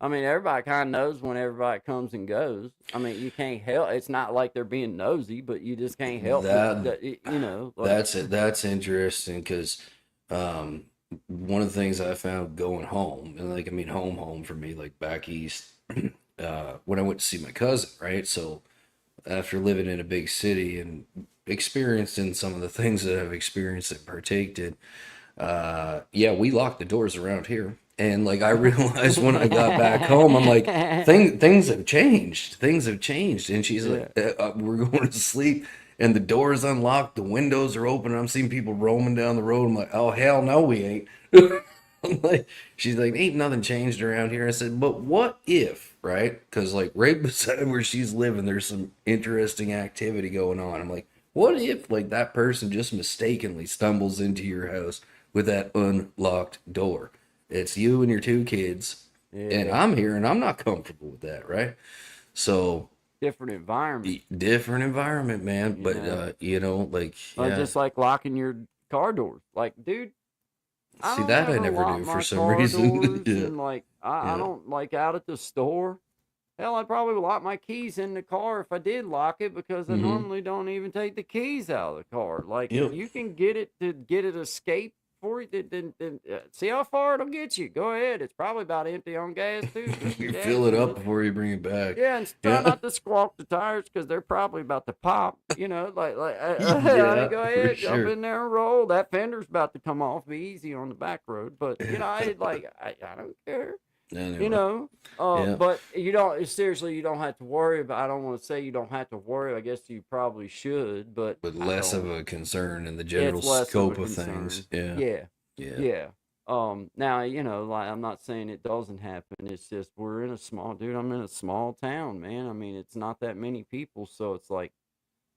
I mean, everybody kind of knows when everybody comes and goes. I mean, you can't help. It's not like they're being nosy, but you just can't help That- like, That's it. That's interesting because one of the things I found going home, and like I mean home for me, like back east, when I went to see my cousin, right? So after living in a big city and experiencing some of the things that I've experienced and partaked in, yeah, we locked the doors around here. And like I realized when I got back home, I'm like, things have changed. Things have changed. And she's like, we're going to sleep, and the door's unlocked, the windows are open, and I'm seeing people roaming down the road. I'm like, oh hell no, we ain't. I'm like, she's like, ain't nothing changed around here. I said, but what if, right? Because like right beside where she's living, there's some interesting activity going on. I'm like, what if like that person just mistakenly stumbles into your house with that unlocked door? It's you and your two kids, and I'm here, and I'm not comfortable with that, right? So different environment. different environment, man. But like Just like locking your car doors. Like, dude, See, that I never lock do my for some car reason. doors, Yeah. and like I Yeah. don't like out at the store. Hell, I'd probably lock my keys in the car if I did lock it because I Mhm. normally don't even take the keys out of the car. Like, Yep. if you can get it escape for you, then see how far it'll get you. Go ahead. It's probably about empty on gas too. Just You your fill it dad's up before you bring it back. Yeah, and try Yeah. not to squawk the tires because they're probably about to pop. Like Yeah, go for ahead, jump sure. in there and roll. That fender's about to come off. Be easy on the back road, but I don't care. Anyway. Yeah. But you don't seriously. You don't have to worry. But I don't want to say you don't have to worry. I guess you probably should, but But I less don't. of a concern in the general It's less of a scope of concern. things. Yeah. Yeah. Yeah. Yeah. Now, like I'm not saying it doesn't happen. It's just I'm in a small town, man. I mean, it's not that many people, so it's like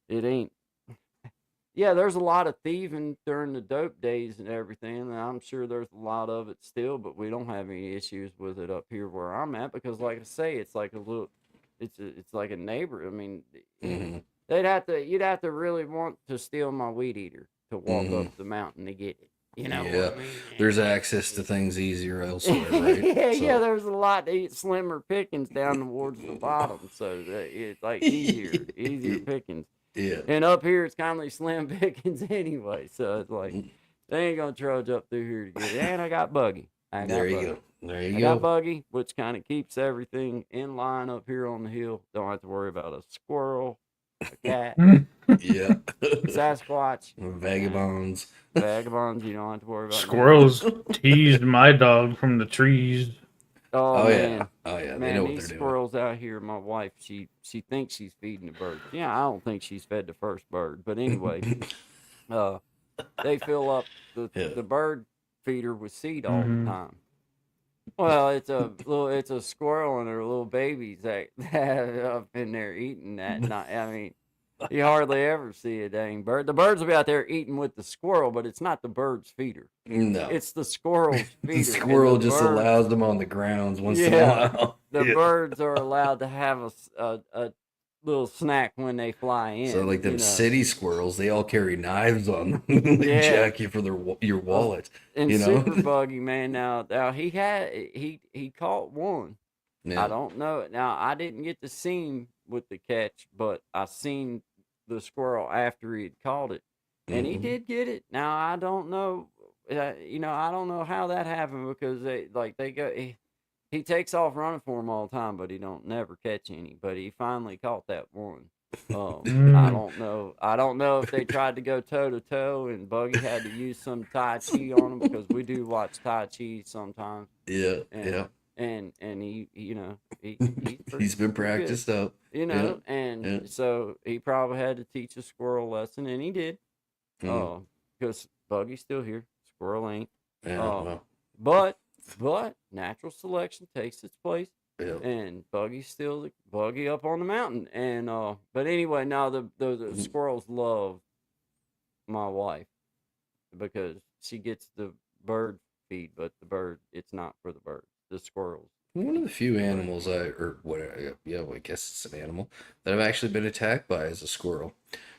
it ain't. Yeah, there's a lot of thieving during the dope days and everything, and I'm sure there's a lot of it still, but we don't have any issues with it up here where I'm at because, like I say, it's like it's like a neighbor. I mean, Mhm. you'd have to really want to steal my weed eater to walk Mhm. up the mountain to get it. You know Yeah. what I mean? There's access to things easier elsewhere, right? Yeah, So- there's a lot to eat slimmer pickings down towards the bottom, so it's like easier pickings. Yeah. And up here, it's kind of like slim pickings anyway, so it's like they ain't gonna trudge up through here to get it. And I got Buggy. There you go. There I you got go. Buggy, which kind of keeps everything in line up here on the hill. Don't have to worry about a squirrel, a cat, Yeah. Sasquatch, Vagabonds. vagabonds. You don't have to worry about none. Squirrels teased my dog from the trees. Oh, Oh man. yeah. Oh yeah. They Man, know what these they're doing. squirrels out here, my wife, she thinks she's feeding the birds. Yeah, I don't think she's fed the first bird. But anyway, they fill up Yeah. the bird feeder with seed all the Mhm. time. Well, it's a squirrel and her little babies that up in there eating that. Not, I mean, you hardly ever see a dang bird. The birds will be out there eating with the squirrel, but it's not the bird's feeder. No. It's the squirrel's The feeder, and the squirrel just birds. allows them on the grounds once in a Yeah, while. the Yeah. birds are allowed to have a little snack when they fly in. So like them you know. city squirrels, they all carry knives on them. They Yeah. jack you for your wallet. And you know? Super Buggy, man. Now he caught one. Yeah. I don't know. Now I didn't get to see him with the catch, but I seen the squirrel after he had caught it, and he Mhm. did get it. Now I don't know. I don't know how that happened because they go. He takes off running for him all the time, but he don't never catch any. But he finally caught that one. I don't know. I don't know if they tried to go toe to toe, and Buggy had to use some Tai Chi on him because we do watch Tai Chi sometimes. Yeah. And, Yeah. And he He's been pretty good, practiced up. and so he probably had to teach a squirrel lesson, and he did. Mm. Because Buggy's still here, squirrel ain't. Yeah. Uh, Well, but natural selection takes its place, yeah. and Buggy's still the Buggy up on the mountain. And but anyway, now the squirrels love my wife because she gets the bird feed, but the bird, it's not for the bird. The squirrels. One of the few animals or whatever, yeah, well, I guess it's an animal that I've actually been attacked by is a squirrel.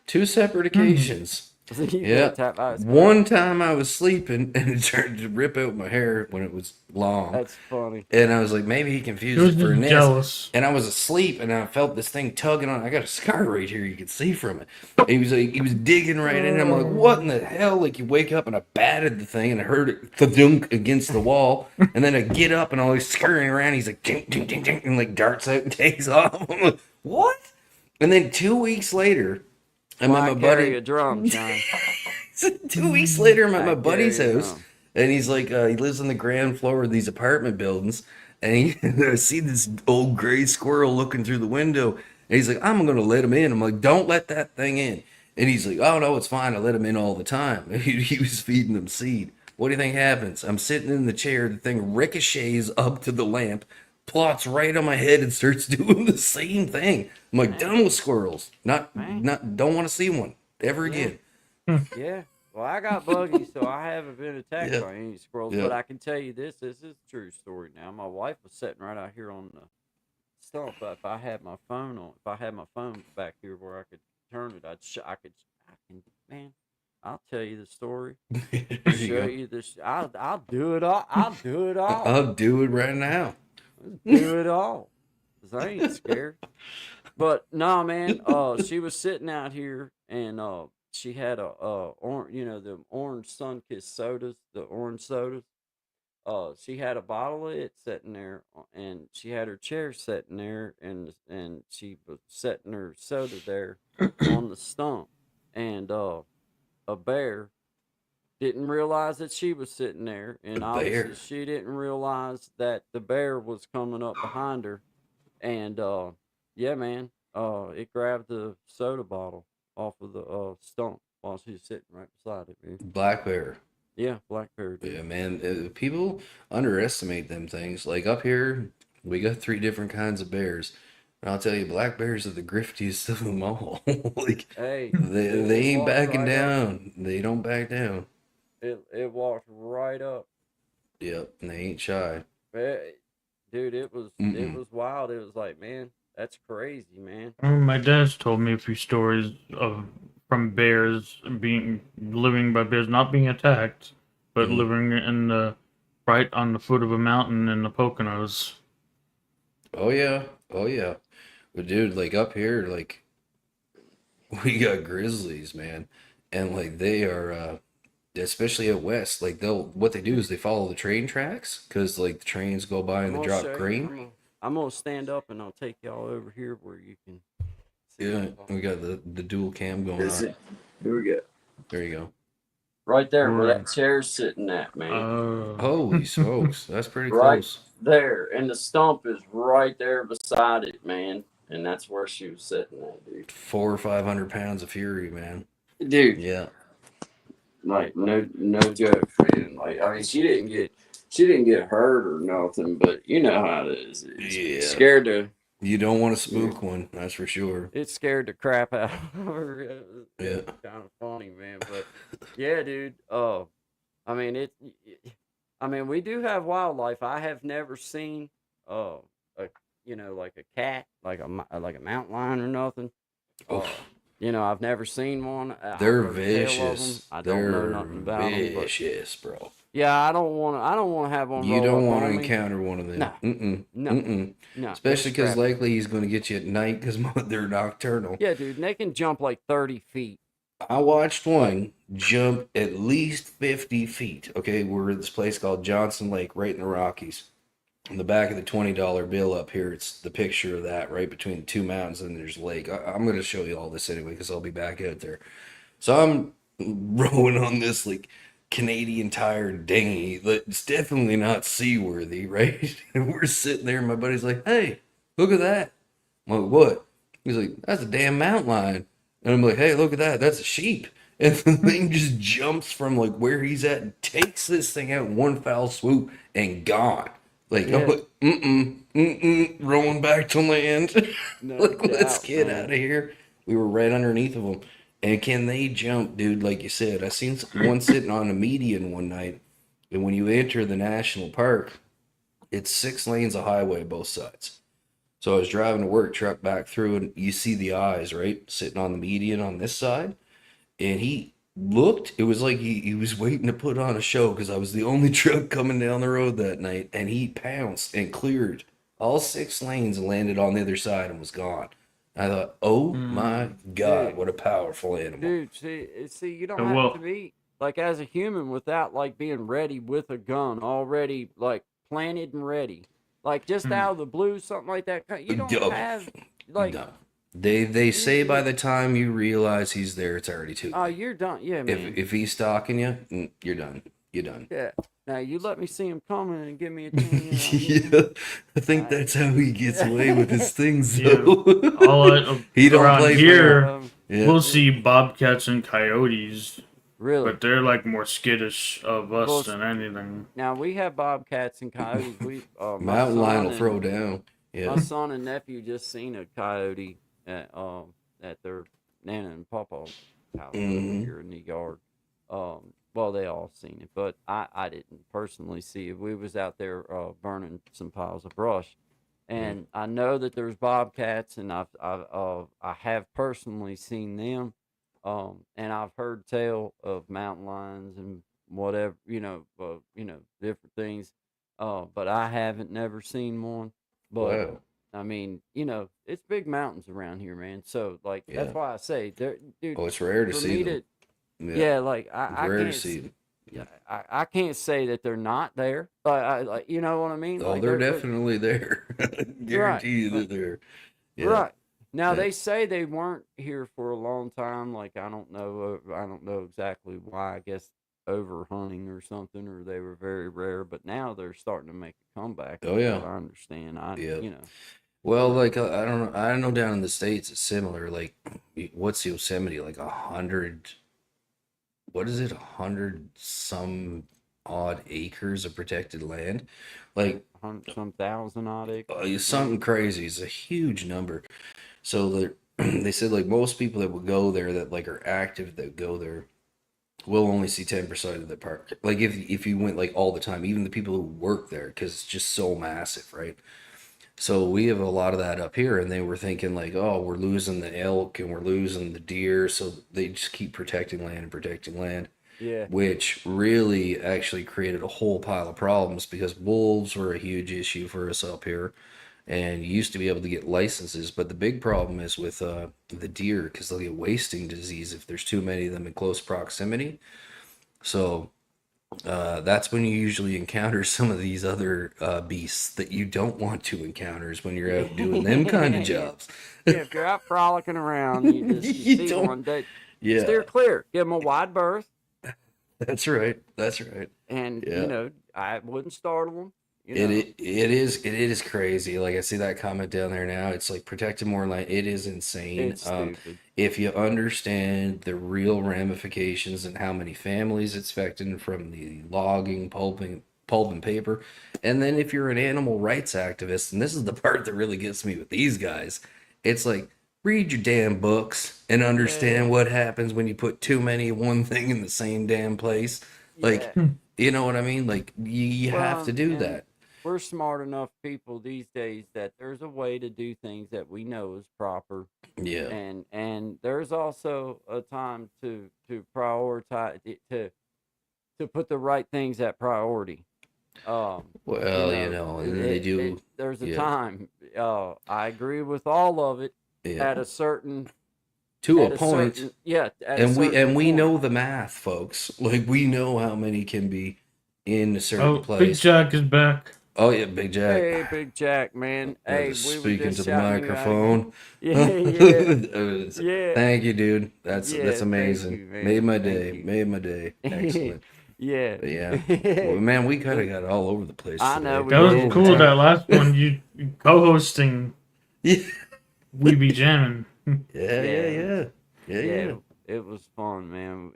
2 separate occasions. You got Yeah. attacked by a squirrel? One time I was sleeping and it started to rip out my hair when it was long. That's funny. And I was like, maybe he He confused was it for a just nest. jealous. And I was asleep and I felt this thing tugging on. I got a scar right here. You could see from it. And he was digging right in. I'm like, what in the hell? Like you wake up and I batted the thing and I heard it thudunk against the wall. And then I get up and I'm like scurrying around. He's like, ding, ding, ding, ding, and like darts out and takes off. I'm like, what? And then 2 weeks later, I'm at my Carry buddy. a drum, John. 2 weeks later, I'm at my I buddy's carry a house, drum. and he's like, he lives on the ground floor of these apartment buildings, and I see this old gray squirrel looking through the window, and he's like, I'm gonna let him in. I'm like, don't let that thing in. And he's like, oh no, it's fine. I let him in all the time. He was feeding them seed. What do you think happens? I'm sitting in the chair, the thing ricochets up to the lamp, plots right on my head, and starts doing the same thing. I'm like, done with squirrels. Don't want to see one ever again. Yeah. Well, I got Buggy, so I haven't been attacked Yeah. by any squirrels. Yeah. But I can tell you this is a true story now. My wife was sitting right out here on the stump. If I had my phone back here where I could turn it, man, I'll tell you the story. There you Show go. you this. I'll do it all. I'll do it all. I'll do it right now. Do it all. 'Cause I ain't scared. But no, man. She was sitting out here, and she had the orange sun-kissed sodas, the orange sodas. She had a bottle of it sitting there, and she had her chair sitting there, and she was setting her soda there on the stump, and a bear didn't realize that she was sitting there, and A obviously bear? she didn't realize that the bear was coming up behind her, and yeah, man, it grabbed the soda bottle off of the stump while she was sitting right beside it, man. Black bear. Yeah, black bear. Dude. Yeah, man. People underestimate them things. Like up here, we got 3 different kinds of bears. And I'll tell you, black bears are the griftiest of them all. Like Hey, they ain't walked backing right up. down. They don't back down. It walked right up. Yep, and they ain't shy. Dude, it was wild. It was like, man, that's crazy, man. I remember my dad's told me a few stories from bears living by bears, not being attacked, but living in right on the foot of a mountain in the Poconos. Oh yeah. Oh yeah. But dude, like up here, like we got grizzlies, man. And like they are especially out west, like what they do is they follow the train tracks because like the trains go by and they gonna drop show you. grain. I'm gonna stand up and I'll take y'all over here where you can see. Yeah, it. we got the dual cam going That's on. it. Here we go. There you go. Right there where that chair's sitting at, man. Holy smokes, that's pretty Right close. there. And the stump is right there beside it, man. And that's where she was sitting at, dude. 400 or 500 pounds of fury, man. Dude, Yeah. like no joke, man. Like, I mean, she didn't get She didn't get hurt or nothing, but you know how it is. It's Yeah. scared to. You don't want to spook one, that's for sure. It scared the crap out of her. Yeah. Kind of funny, man. But yeah, dude. I mean I mean, we do have wildlife. I have never seen a like a cat, like a mountain lion or nothing. Uh, Oof. I've never seen one. They're I've heard tell of 'em. vicious. I don't know They're nothing about them, but vicious, bro. yeah, I don't want to. I don't want to have one. You roll don't up want to on me. encounter one of them. No. Mm-mm. No. Mm-mm. No, Especially because scrappy. likely he's going to get you at night because they're nocturnal. Yeah, dude, and they can jump like 30 feet. I watched one jump at least 50 feet. Okay, we're at this place called Johnson Lake, right in the Rockies. On the back of the $20 bill up here, it's the picture of that right between the two mountains, and there's a lake. I'm going to show you all this anyway because I'll be back out there. So I'm rowing on this like Canadian Tire dinghy that's definitely not seaworthy, right? And we're sitting there, and my buddy's like, "Hey, look at that." I'm like, "What?" He's like, "That's a damn mountain lion." And I'm like, "Hey, look at that. That's a sheep." And the thing just jumps from like where he's at and takes this thing out in one foul swoop and gone. Like, Yeah. I'm like, rolling back to land. No Like, let's doubt, get man. out of here. We were right underneath of them. And can they jump, dude? Like you said, I seen one sitting on a median one night. And when you enter the national park, it's 6 lanes of highway both sides. So I was driving to work, truck back through, and you see the eyes, right? Sitting on the median on this side. And he looked, it was like he was waiting to put on a show because I was the only truck coming down the road that night. And he pounced and cleared all 6 lanes and landed on the other side and was gone. I thought, oh my God, Dude. what a powerful animal. Dude, see, you don't Well- have to be like as a human without like being ready with a gun already, like planted and ready, like just out of the blue, something like that. You don't Yup. have like, No. They say by the time you realize he's there, it's already too oh, late. you're done. Yeah, man. If he's stalking you, you're done. You're done. Yeah. Now you let me see him coming and give me a 10. Yeah, I think that's how he gets away with his things, Yeah. though. He don't around play here. fair. Yeah. We'll see bobcats and coyotes, Really? but they're like more skittish of us Well, than anything. Now we have bobcats and coyotes. We my Mountain lion will son throw and- down. Yeah. My son and nephew just seen a coyote at their Nana and Papa house Mhm. here in the yard. Well, they all seen it, but I didn't personally see it. We was out there burning some piles of brush, and I know that there's bobcats, and I have personally seen them, and I've heard tell of mountain lions and whatever, different things, but I haven't never seen one. But Wow. I mean, it's big mountains around here, man. So like Yeah. that's why I say there, dude. Oh, it's rare to For see me them. yeah, like I It's rare to can't see them. yeah, I can't say that they're not there. Like you know what I mean? Oh, Like they're definitely there. Guarantee you they're there. Yeah. right. Now Yeah. they say they weren't here for a long time. Like I don't know. I don't know exactly why. I guess overhunting or something, or they were very rare. But now they're starting to make a comeback. Oh, is yeah. what I understand. Yeah. Well, like I don't know. I know down in the States it's similar. Like, what's Yosemite? Like 100. What is it? 100 some odd acres of protected land. Like some thousand odd acres. something crazy. It's a huge number. So they said like most people that would go there that like are active that go there will only see 10% of the park. Like if you went like all the time, even the people who work there, because it's just so massive, right? So we have a lot of that up here, and they were thinking like, oh, we're losing the elk and we're losing the deer, so they just keep protecting land and protecting land, Yeah. which really actually created a whole pile of problems because wolves were a huge issue for us up here, and you used to be able to get licenses, but the big problem is with the deer because they'll get wasting disease if there's too many of them in close proximity. So that's when you usually encounter some of these other beasts that you don't want to encounter is when you're out doing them kind of jobs. Yeah, if you're out frolicking around, you You see don't- one that Yeah, steer clear. Give them a wide berth, that's right. That's right. and Yeah. I wouldn't startle them. It is crazy. Like I see that comment down there now. It's like protecting more land. It is insane. It's stupid. If you understand the real ramifications and how many families it's affecting from the logging, pulping, pulp and paper. And then if you're an animal rights activist, and this is the part that really gets me with these guys, it's like, read your damn books and understand what happens when you put too many of one thing in the same damn place. Like, you know what I mean? Like, you have to do that. We're smart enough people these days that there's a way to do things that we know is proper. Yeah. And there's also a time to prioritize to put the right things at priority. Well, they do. There's a time. I agree with all of it at a certain to a point. Certain we point. know the math, folks. Like, we know how many can be in a certain place. Big Jack is back. Oh yeah, Big Jack. Hey, Big Jack, man. Hey, we speaking were just to the shouting you out microphone. Yeah. Thank you, dude. That's amazing. you, man. Made my Thank day. you. Made my day. Excellent. Yeah. But yeah. Well, man, we kind of got all over the place. I know, today. That was did. cool. That last one, you co-hosting. Yeah. We be jamming. Yeah. It was fun, man.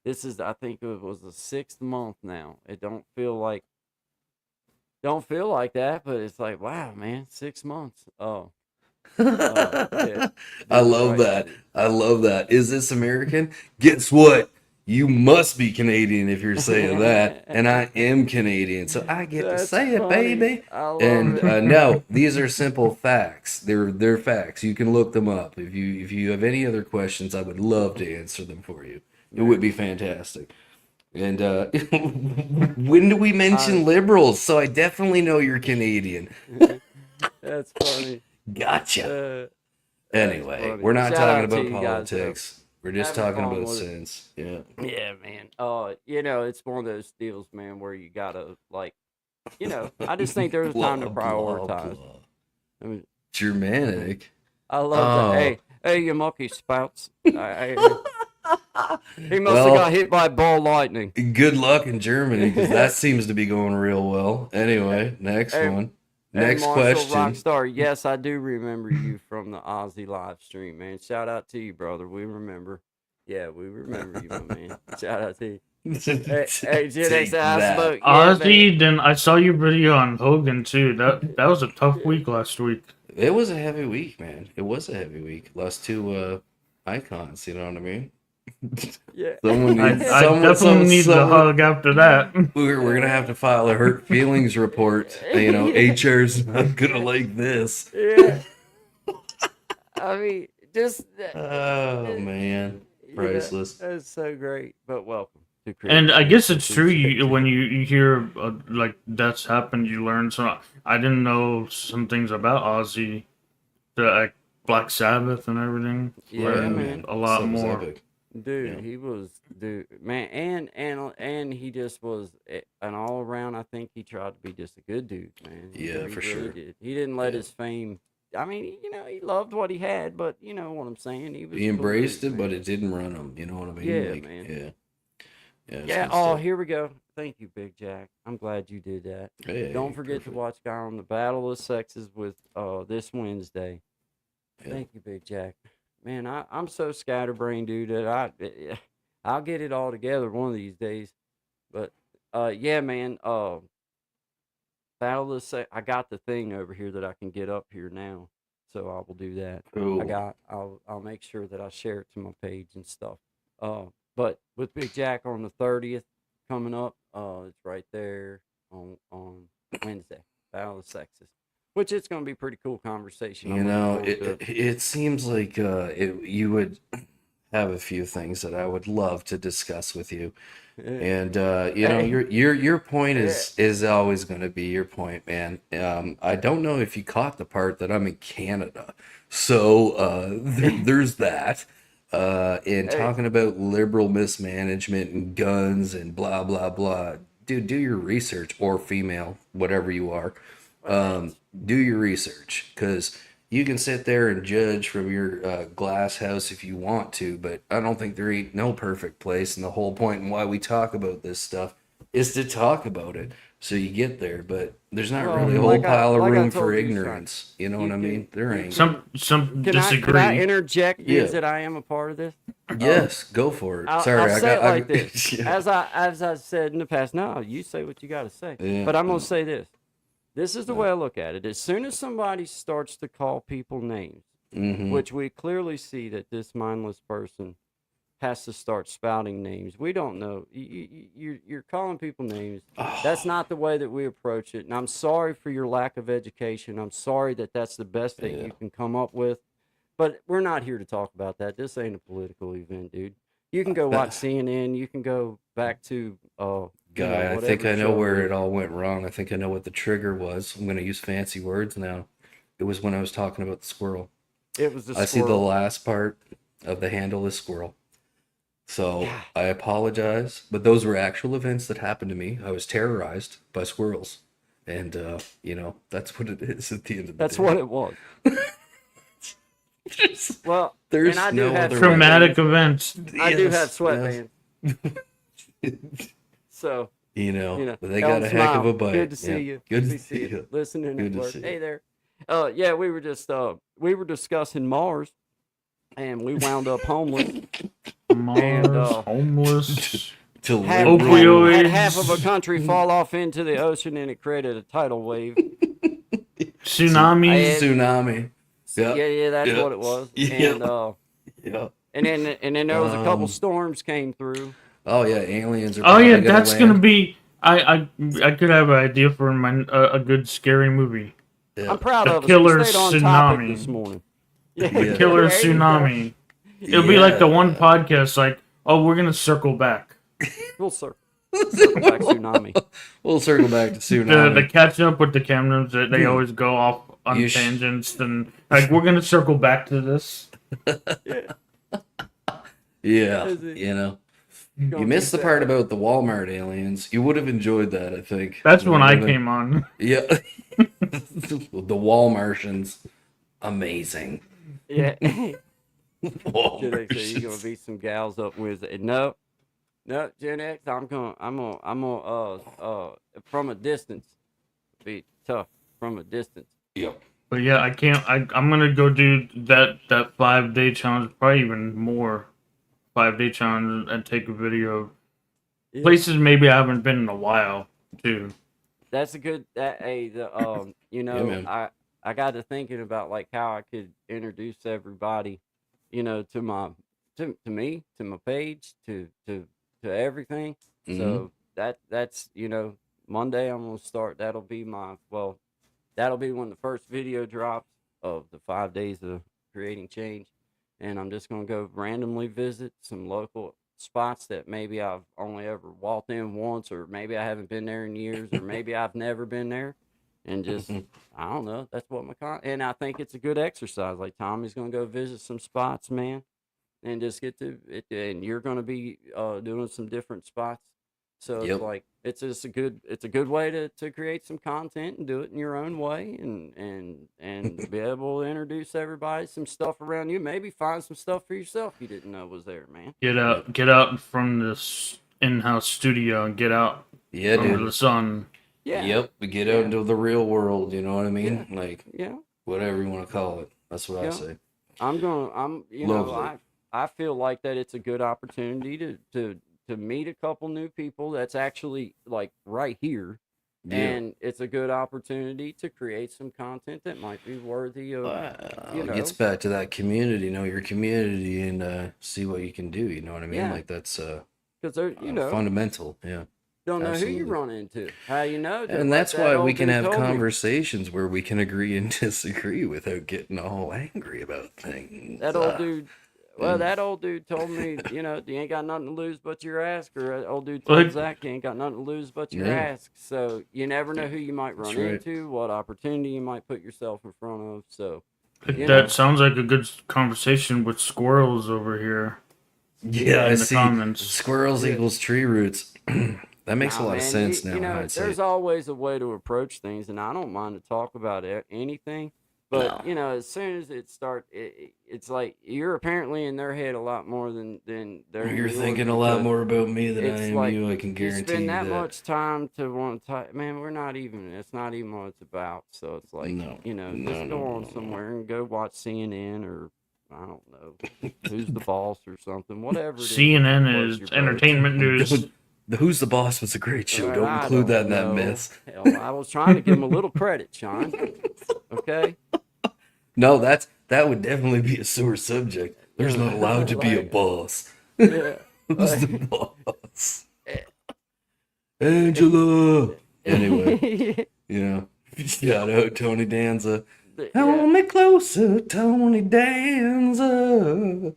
This is, I think it was the 6th month now. It don't feel like that, but it's like, wow, man, 6 months. Yeah. I love that. I love that. Is this American? Guess what? You must be Canadian if you're saying that. And I am Canadian, so I get to say it, funny. baby. I love And it. no, these are simple facts. They're facts. You can look them up. If you have any other questions, I would love to answer them for you. It would be fantastic. And when do we mention liberals? So I definitely know you're Canadian. That's funny. Gotcha. Anyway, funny. we're not Shout talking out to about you guys, politics. We're just Having talking fun about with it. sense. Yeah. Yeah, man. It's one of those deals, man, where you gotta I just think there's a time to prioritize. I mean, Germanic. I love that. Hey, you monkey spouts. He must have got hit by ball lightning. Good luck in Germany, because that seems to be going real well. Anyway, next one. Next question. Rockstar, yes, I do remember you from the Aussie live stream, man. Shout out to you, brother. We remember. Yeah, we remember you, my man. Shout out to you. Hey, Take that. Ozzy, then I saw your video on Hogan too. That was a tough week last week. It was a heavy week, man. It was a heavy week. Lost two icons, you know what I mean? Yeah. I definitely need the hug after that. We're gonna have to file a hurt feelings report. You know, HR's not gonna like this. Yeah. I mean, just. Oh man, priceless. That's so great. But welcome to And I guess it's true. When you hear like deaths happen, you learn. So I didn't know some things about Ozzy, the Black Sabbath and everything. Yeah, Learned man. a lot That was more. epic. Dude, he was man, and he just was an all around. I think he tried to be just a good dude, man. Yeah, He for really sure. did. He didn't let his fame. I mean, he loved what he had, but you know what I'm saying. He was. He embraced it, man. but it didn't run him. You know what I mean? Yeah, Like, man. Yeah. It's Yeah. good Oh, stuff. here we go. Thank you, Big Jack. I'm glad you did that. Hey, Don't forget perfect. to watch Guy on the Battle of Sexes with this Wednesday. Yeah. Thank you, Big Jack. Man, I'm so scatterbrained, dude, that I'll get it all together one of these days. But yeah, man, Battle of the I got the thing over here that I can get up here now. So I will do that. Cool. I'll make sure that I share it to my page and stuff. But with Big Jack on the 30th coming up, it's right there on Wednesday, Battle of the Sexes. Which it's going to be a pretty cool conversation. You I'm know, looking forward to it seems like you would have a few things that I would love to discuss with you. And you know, your point is always going to be your point, man. I don't know if you caught the part that I'm in Canada, so there's that. And talking about liberal mismanagement and guns and blah blah blah. Dude, do your research, or female, whatever you are. Do your research, because you can sit there and judge from your glass house if you want to, but I don't think there ain't no perfect place, and the whole point and why we talk about this stuff is to talk about it. So you get there, but there's not Well, really a whole like pile of I room told for you, son, ignorance. You know you what I mean? can- There you ain't. Some Can disagree. I interject? Yeah. Is that I am a part of this? Yes, go for it. I'll, Sorry, I'll I say got it like this. yeah. As I said in the past, no, you say what you got to say. Yeah, But I'm no. gonna say this. This is the way I look at it. As soon as somebody starts to call people names, Mhm. which we clearly see that this mindless person has to start spouting names. We don't know. You're calling people names. That's not the way that we approach it. And I'm sorry for your lack of education. I'm sorry that that's the best that you can come up with. But we're not here to talk about that. This ain't a political event, dude. You can go watch CNN. You can go back to Guy, I think whatever I know show where is. it all went wrong. I think I know what the trigger was. I'm going to use fancy words now. It was when I was talking about the squirrel. It was the I see the squirrel. last part of the handle is squirrel. So God. I apologize, but those were actual events that happened to me. I was terrorized by squirrels. And, that's what it is at the end of the That's day. what it was. Well, There's and I do no have other Traumatic events. I do have Yes, sweatbands. yes. So But they Ellen got a heck of Smile, a bite. good to see Yeah. you. Good to see you. Listening Good at to work. see Hey you. there. Yeah, we were just we were discussing Mars, and we wound up homeless. Mars, homeless. To Had, live Opioids. real. had half of a country fall off into the ocean, and it created a tidal wave. Tsunamis. Tsunami. Yeah. Yeah, that's Yeah. what it was. Yeah. Yeah. And then there was a couple storms came through. Oh yeah, aliens are. Oh yeah, probably gonna that's gonna land. be. I could have an idea for a good scary movie. Yeah. I'm proud The of us. killer We stayed on topic tsunami. this morning. Yeah. Killer There you go. tsunami. It'll be like the one Yeah. podcast, like, oh, we're gonna circle back. We'll circle back tsunami. We'll circle back to The tsunami. catching up with the cameras, they always go off on You sh- tangents, and like we're gonna circle back to this. Yeah, Is it- you missed the part about the Walmart aliens. You would have enjoyed that, I think. That's when I Would've been- came on. Yeah, the Walmartians, amazing. Yeah. Should they say Walmartians. you're gonna beat some gals up with it? No, Gen X. I'm gonna from a distance, be tough from a distance. Yep. But yeah, I can't. I'm gonna go do that 5-day challenge, probably even more. 5-day challenge and take a video of Yeah. places maybe I haven't been in a while too. That's a good. man. I got to thinking about like how I could introduce everybody, to my to me, to my page, to everything. So that's Monday I'm gonna start. That'll be when the first video drops of the 5 days of creating change. And I'm just going to go randomly visit some local spots that maybe I've only ever walked in once, or maybe I haven't been there in years, or maybe I've never been there. And just, I don't know. That's what and I think it's a good exercise. Like Tommy's going to go visit some spots, man, and just get to it. And you're going to be doing some different spots. So Yep. it's like it's just a good way to create some content and do it in your own way and be able to introduce everybody some stuff around you. Maybe find some stuff for yourself you didn't know was there, man. Get out from this in-house studio and get out Yeah, under dude. the sun. Yeah. Yep. We get out into the real world. You know what I mean? Like Yeah. whatever you want to call it. That's what I Yeah. say. I feel like that it's a good opportunity to meet a couple new people that's actually like right here. Yeah. And it's a good opportunity to create some content that might be worthy of, It gets back to that community. Know your community and see what you can do. You know what I mean? Yeah. Like that's because they're, fundamental. Yeah. don't know who absolutely. you run into. How you know? Just And like that's that why old we can dude have told me. conversations where we can agree and disagree without getting all angry about things. That old dude. Well, that old dude told me, you ain't got nothing to lose but your ass. Or that old dude told Like- Zach, you ain't got nothing to lose but your Yeah. ass. So you never know who you might run That's right. into, what opportunity you might put yourself in front of. So That know. sounds like a good conversation with squirrels over here. Yeah, I in the see. comments. Squirrels equals tree roots. That makes a lot of man, sense now. I'd say. there's always a way to approach things, and I don't mind to talk about anything. But No. you know, as soon as it's like you're apparently in their head a lot more than they're in You're yours, thinking a lot because more about me than I it's am like you. I can you guarantee spend you that that. much time to want to. Man, we're not even. It's not even what it's about. So it's like, No. you know, No, just no, go no, on no, no. somewhere and go watch CNN or I don't know, Who's the Boss or something. Whatever it is. CNN floats is your boat. entertainment news. The Who's the Boss was a great show. Right, Don't I include that in don't that know. mess. Hell, I was trying to give him a little credit, Sean. Okay. No, that would definitely be a sore subject. There's not allowed to be a Like, boss. yeah. Who's the Like, boss? Angela. Anyway, you know, shout out Tony Danza. yeah. Hold me closer, Tony Danza.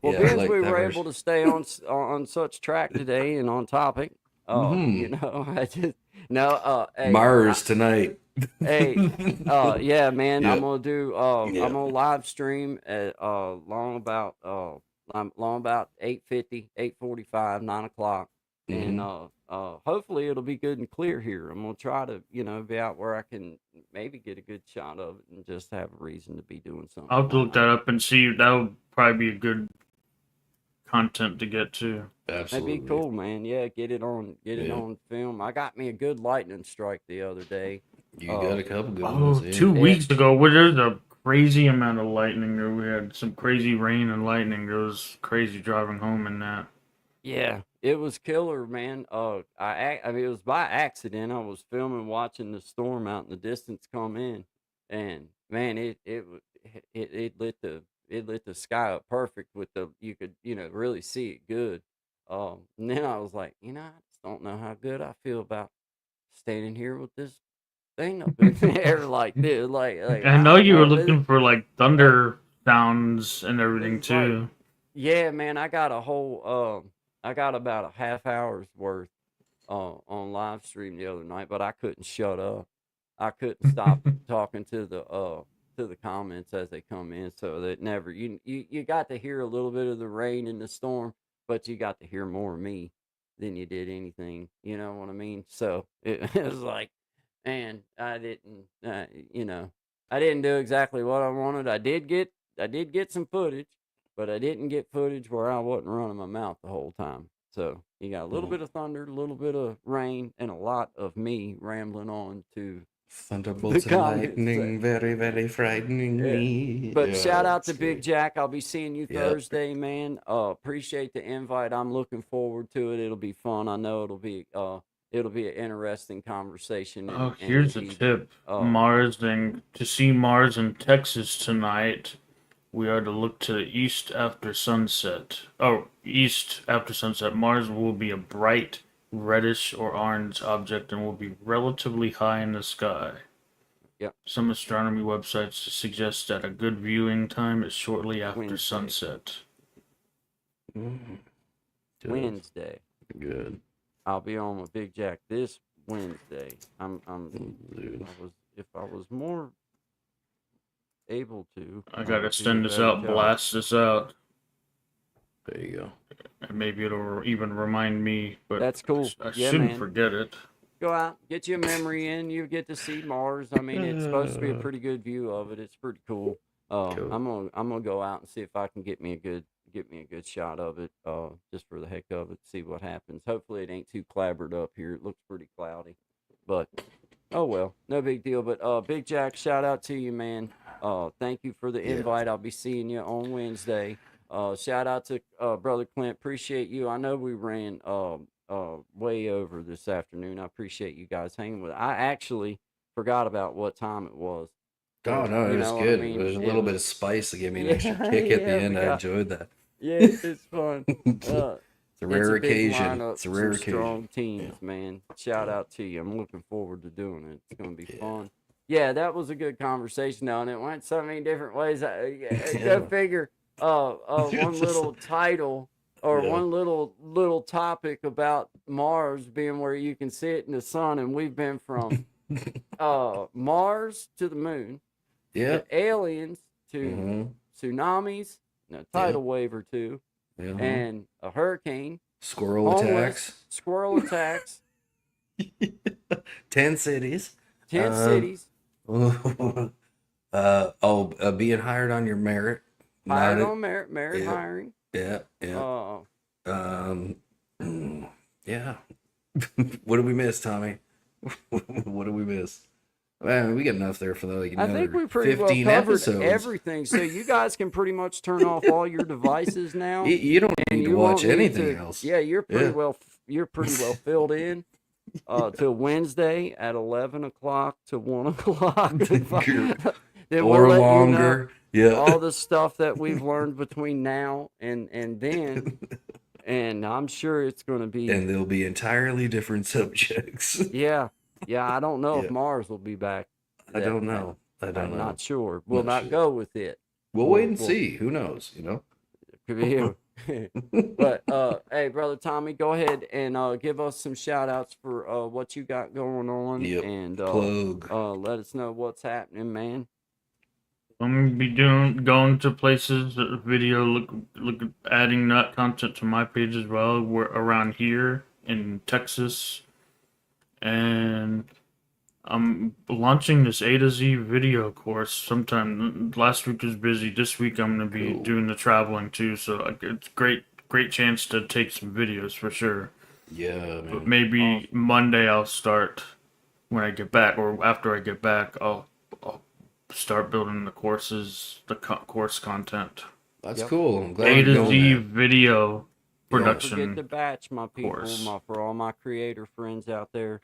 Well, Yeah, I being like we that were version. able to stay on such track today and on topic, you know, I just no, hey, Mars tonight. hey, yeah, man, Yeah. I'm gonna do, I'm Yeah. gonna live stream at long about 8:50, 8:45, 9 o'clock, and hopefully it'll be good and clear here. I'm gonna try to, you know, be out where I can maybe get a good shot of it and just have a reason to be doing something. I'll have to look that up and see. That would probably be a good content to get to. Absolutely. That'd be cool, man. Yeah, get it on film. I got me a good lightning strike the other day. You got a couple good Oh, ones. Yeah. 2 weeks ago, there's a crazy amount of lightning there. We had some crazy rain and lightning. It was crazy driving home in that. Yeah, it was killer, man. I mean, it was by accident. I was filming, watching the storm out in the distance come in, and man, it lit the sky up perfect with you could, you know, really see it good. And then I was like, you know, I just don't know how good I feel about standing here with this thing up in the air like this. Like I know don't you were know. looking for like thunder sounds and everything It's like, too. yeah, man, I got I got about a half hour's worth on live stream the other night, but I couldn't shut up. I couldn't stop talking to the comments as they come in, so that never you got to hear a little bit of the rain and the storm, but you got to hear more of me than you did anything. You know what I mean? So it was like, man, you know, I didn't do exactly what I wanted. I did get some footage, but I didn't get footage where I wasn't running my mouth the whole time. So you got a little bit of thunder, a little bit of rain, and a lot of me rambling on to Thunderbolts the and comments lightning, very, very frightening me. But Yeah, shout out to that's Big good. Jack. I'll be seeing you Yep. Thursday, man. Appreciate the invite. I'm looking forward to it. It'll be fun. I know it'll be an interesting conversation. Oh, And here's a indeed, tip. Mars and to see Mars in Texas tonight, we are to look to the east after sunset. Oh, east after sunset. Mars will be a bright reddish or orange object and will be relatively high in the sky. Yep. Some astronomy websites suggest that a good viewing time is shortly after Wednesday. sunset. Good. Wednesday. Good. I'll be on with Big Jack this Wednesday. Dude. If I was more able to. I gotta would do send a this better out, job. blast this out. There you go. And maybe it'll even remind me, but That's cool. I Yeah, shouldn't man. forget it. Go out, get your memory in. You get to see Mars. I mean, it's supposed to be a pretty good view of it. It's pretty cool. Cool. I'm gonna go out and see if I can get me a good shot of it. Just for the heck of it, see what happens. Hopefully, it ain't too clabbered up here. It looks pretty cloudy, but oh well, no big deal. But Big Jack, shout out to you, man. Thank you for the invite. I'll be seeing you on Wednesday. Shout out to brother Clint. Appreciate you. I know we ran way over this afternoon. I appreciate you guys hanging with. I actually forgot about what time it was. Oh no, You it was know what I good. mean? There's a It little was- bit of spice that gave me an Yeah, extra kick at the yeah, end. we I got- enjoyed that. Yeah, it's fun. It's a rare big occasion. lineup, It's a rare some occasion. strong teams, man. Shout out to you. I'm looking forward to doing it. It's gonna be fun. Yeah, that was a good conversation, though, and it went so many different ways. Go figure. One little title or Yeah. one little topic about Mars being where you can see it in the sun, and we've been from Mars to the moon, Yeah. to aliens, to Mhm. tsunamis, a tidal wave or two, Yeah. and a hurricane, Squirrel homeless, attacks. squirrel attacks, 10 cities. 10 cities. Being hired on your merit. Hired Not on merit yeah, hiring. yeah, yeah. Uh, Um, yeah. What did we miss, Tommy? What did we miss? Man, we got enough there for like I think another we pretty well 15 covered episodes. everything. So you guys can pretty much turn off all your devices now. You don't And need to you watch won't need anything to, else. yeah, you're pretty Yeah. well filled in till Wednesday at 11 o'clock to 1 o'clock. Then Or we'll let longer. you know Yeah. all the stuff that we've learned between now and then, and I'm sure it's going to be. And they'll be entirely different subjects. Yeah, I don't know if Yeah. Mars will be back. I don't know. I don't I'm know. not sure. We'll Not not sure. go with it. We'll wait and see. Who knows? You know. Could be. But hey, brother Tommy, go ahead and give us some shout outs for what you got going on. Yep. And Plug. let us know what's happening, man. I'm gonna be going to places, video, adding that content to my page as well. We're around here in Texas, and I'm launching this A to Z video course sometime. Last week was busy. This week I'm gonna be Cool. doing the traveling too, so it's great chance to take some videos for sure. Yeah, But man. maybe Monday I'll start when I get back, or after I get back, I'll start building the courses, course content. That's Yep. cool. I'm glad A you're to doing Z that. video Don't forget production. the batch, my people, course. for all my creator friends out there.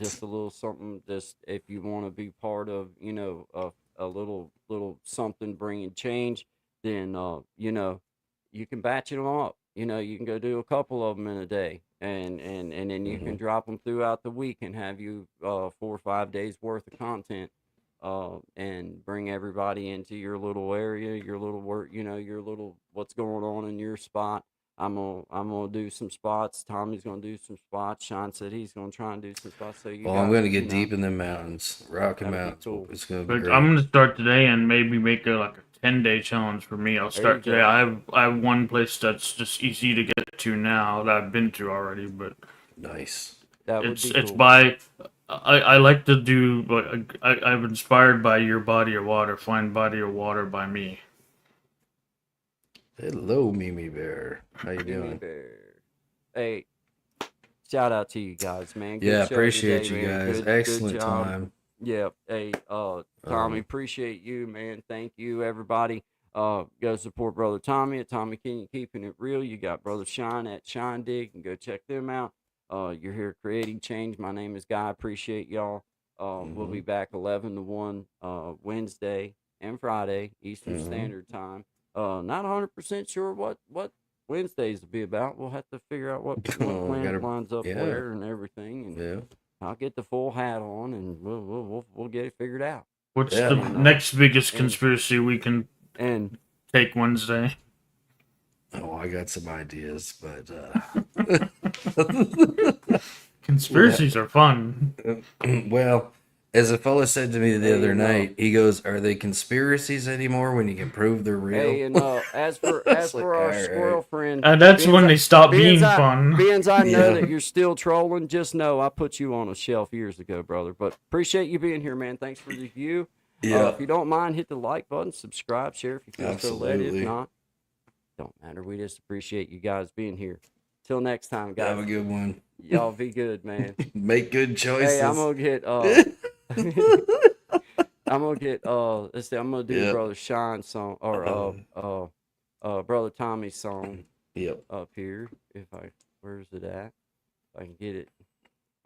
Just a little something. Just if you want to be part of, a little something bringing change, then you can batch them up. You can go do a couple of them in a day, and then you can drop them throughout the week and have you 4 or 5 days worth of content. And bring everybody into your little area, your little work, your little what's going on in your spot. I'm gonna do some spots. Tommy's gonna do some spots. Sean said he's gonna try and do some spots. So you Well, guys, I'm gonna get deep in the mountains, Rocky That'd be Mountains. cool. It's gonna be But great. I'm gonna start today and maybe make it like a 10-day challenge for me. I'll There start you go. today. I have one place that's just easy to get to now that I've been to already, but Nice. that would it's be it's cool. by I like to do, like, I'm inspired by your body of water. Find body of water by me. Hello, Mimi Bear. How you Jimmy doing? Bear. Hey, shout out to you guys, man. Good Yeah, show appreciate today, you man. guys. Good Excellent job. time. Yeah. Hey, Tommy, appreciate you, man. Thank you, everybody. Go support Brother Tommy at Tommy King Keeping It Real. You got Brother Shine at Shine Dig, and go check them out. You're here creating change. My name is Guy. Appreciate y'all. We'll be back 11 to 1 Wednesday and Friday Eastern Standard Time. Not 100% sure what Wednesdays will be about. We'll have to figure out what planet lines up where and everything. And Yeah. I'll get the full hat on, and we'll get it figured out. What's Yeah. the next biggest conspiracy we can And take Wednesday? Oh, I got some ideas, but Conspiracies are fun. well, as a fella said to me the Hey, other night, he goes, "Are they conspiracies anymore when you can prove they're real?" hey, and as for like, our all right. squirrel friend, That's when they stop being I fun. know Yeah. that you're still trolling, just know I put you on a shelf years ago, brother. But appreciate you being here, man. Thanks for the view. Yeah. If you don't mind, hit the like button, subscribe, share if you feel so led. If Absolutely. not, don't matter. We just appreciate you guys being here. Till next time, guys. Have a good one. Y'all be good, man. Make good choices. Hey, I'm gonna get let's see, I'm gonna do Yeah. Brother Sean's song or Brother Tommy's song Yep. up here. Where's it at? If I can get it.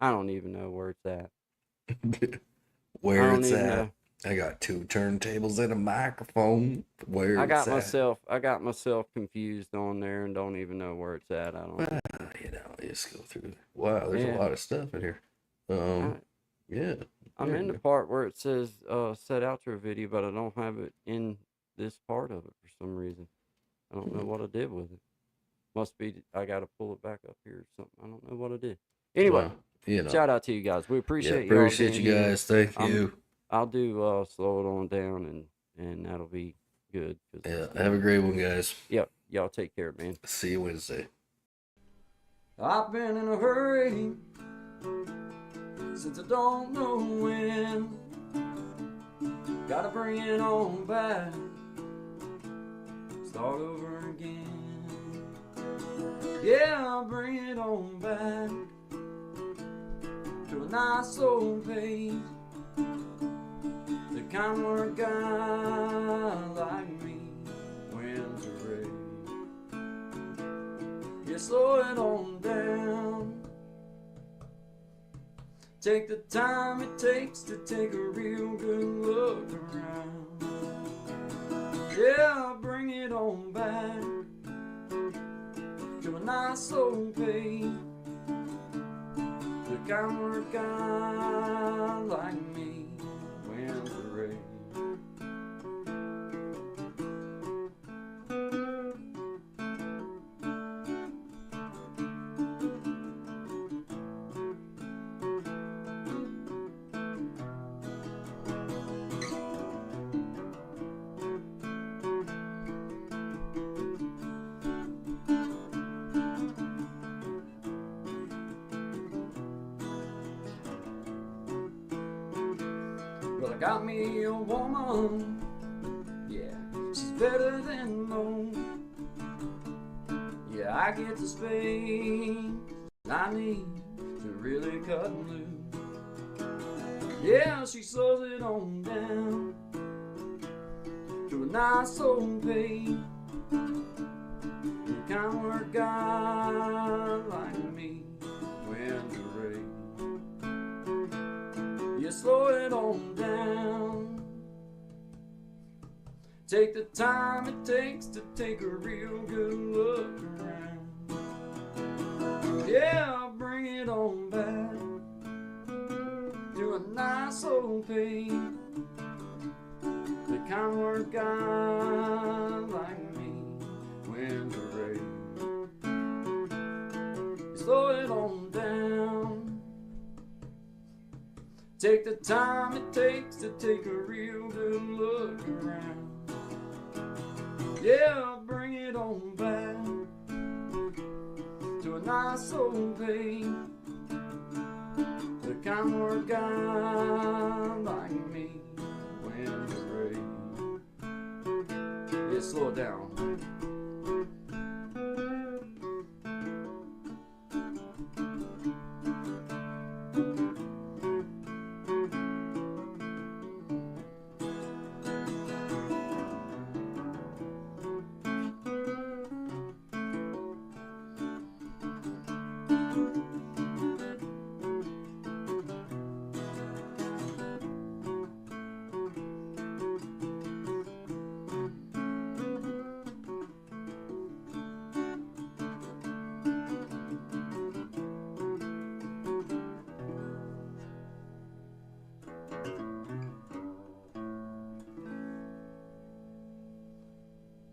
I don't even know where it's at. Where I don't it's even at. know. I got 2 turntables and a microphone. Where I it's got at. myself confused on there and don't even know where it's at. I don't know. Just go through. Wow, there's Yeah. a lot of stuff in here. Yeah. I'm There in you the part where it says set outro video, but I don't have it in this part of it for some reason. I don't know what I did with it. Must be I gotta pull it back up here or something. I don't know what I did. Anyway, Well, you know. shout out to you guys. We appreciate you. Appreciate you guys. Thank you. I'll do slow it on down and that'll be good. Yeah. Have a great one, guys. Yep. Y'all take care, man. See you Wednesday. I've been in a hurry since I don't know when. Gotta bring it on back. Start over again. Yeah, I'll bring it on back to a nice old pace. The kind where a guy like me wins a race. Yeah, slow it on down. Take the time it takes to take a real good look around. Yeah, I'll bring it on back to a nice old pace. The kind where a guy like me wins the race. Well, I got me a woman, yeah, she's better than most. Yeah, I get the space I need to really cut loose. Yeah, she slows it on down to a nice old pace. The kind where a guy like me wins the race. You slow it on down. Take the time it takes to take a real good look around. Yeah, I'll bring it on back to a nice old pace. The kind where a guy like me wins a race. You slow it on down. Take the time it takes to take a real good look around. Yeah, I'll bring it on back to a nice old pace. The kind where a guy like me wins the race. Yeah, slow it down.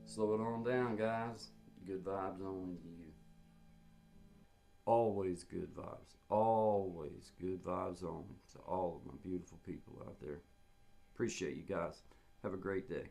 Slow it on down, guys. Good vibes on you. Always good vibes. Always good vibes on to all of my beautiful people out there. Appreciate you guys. Have a great day.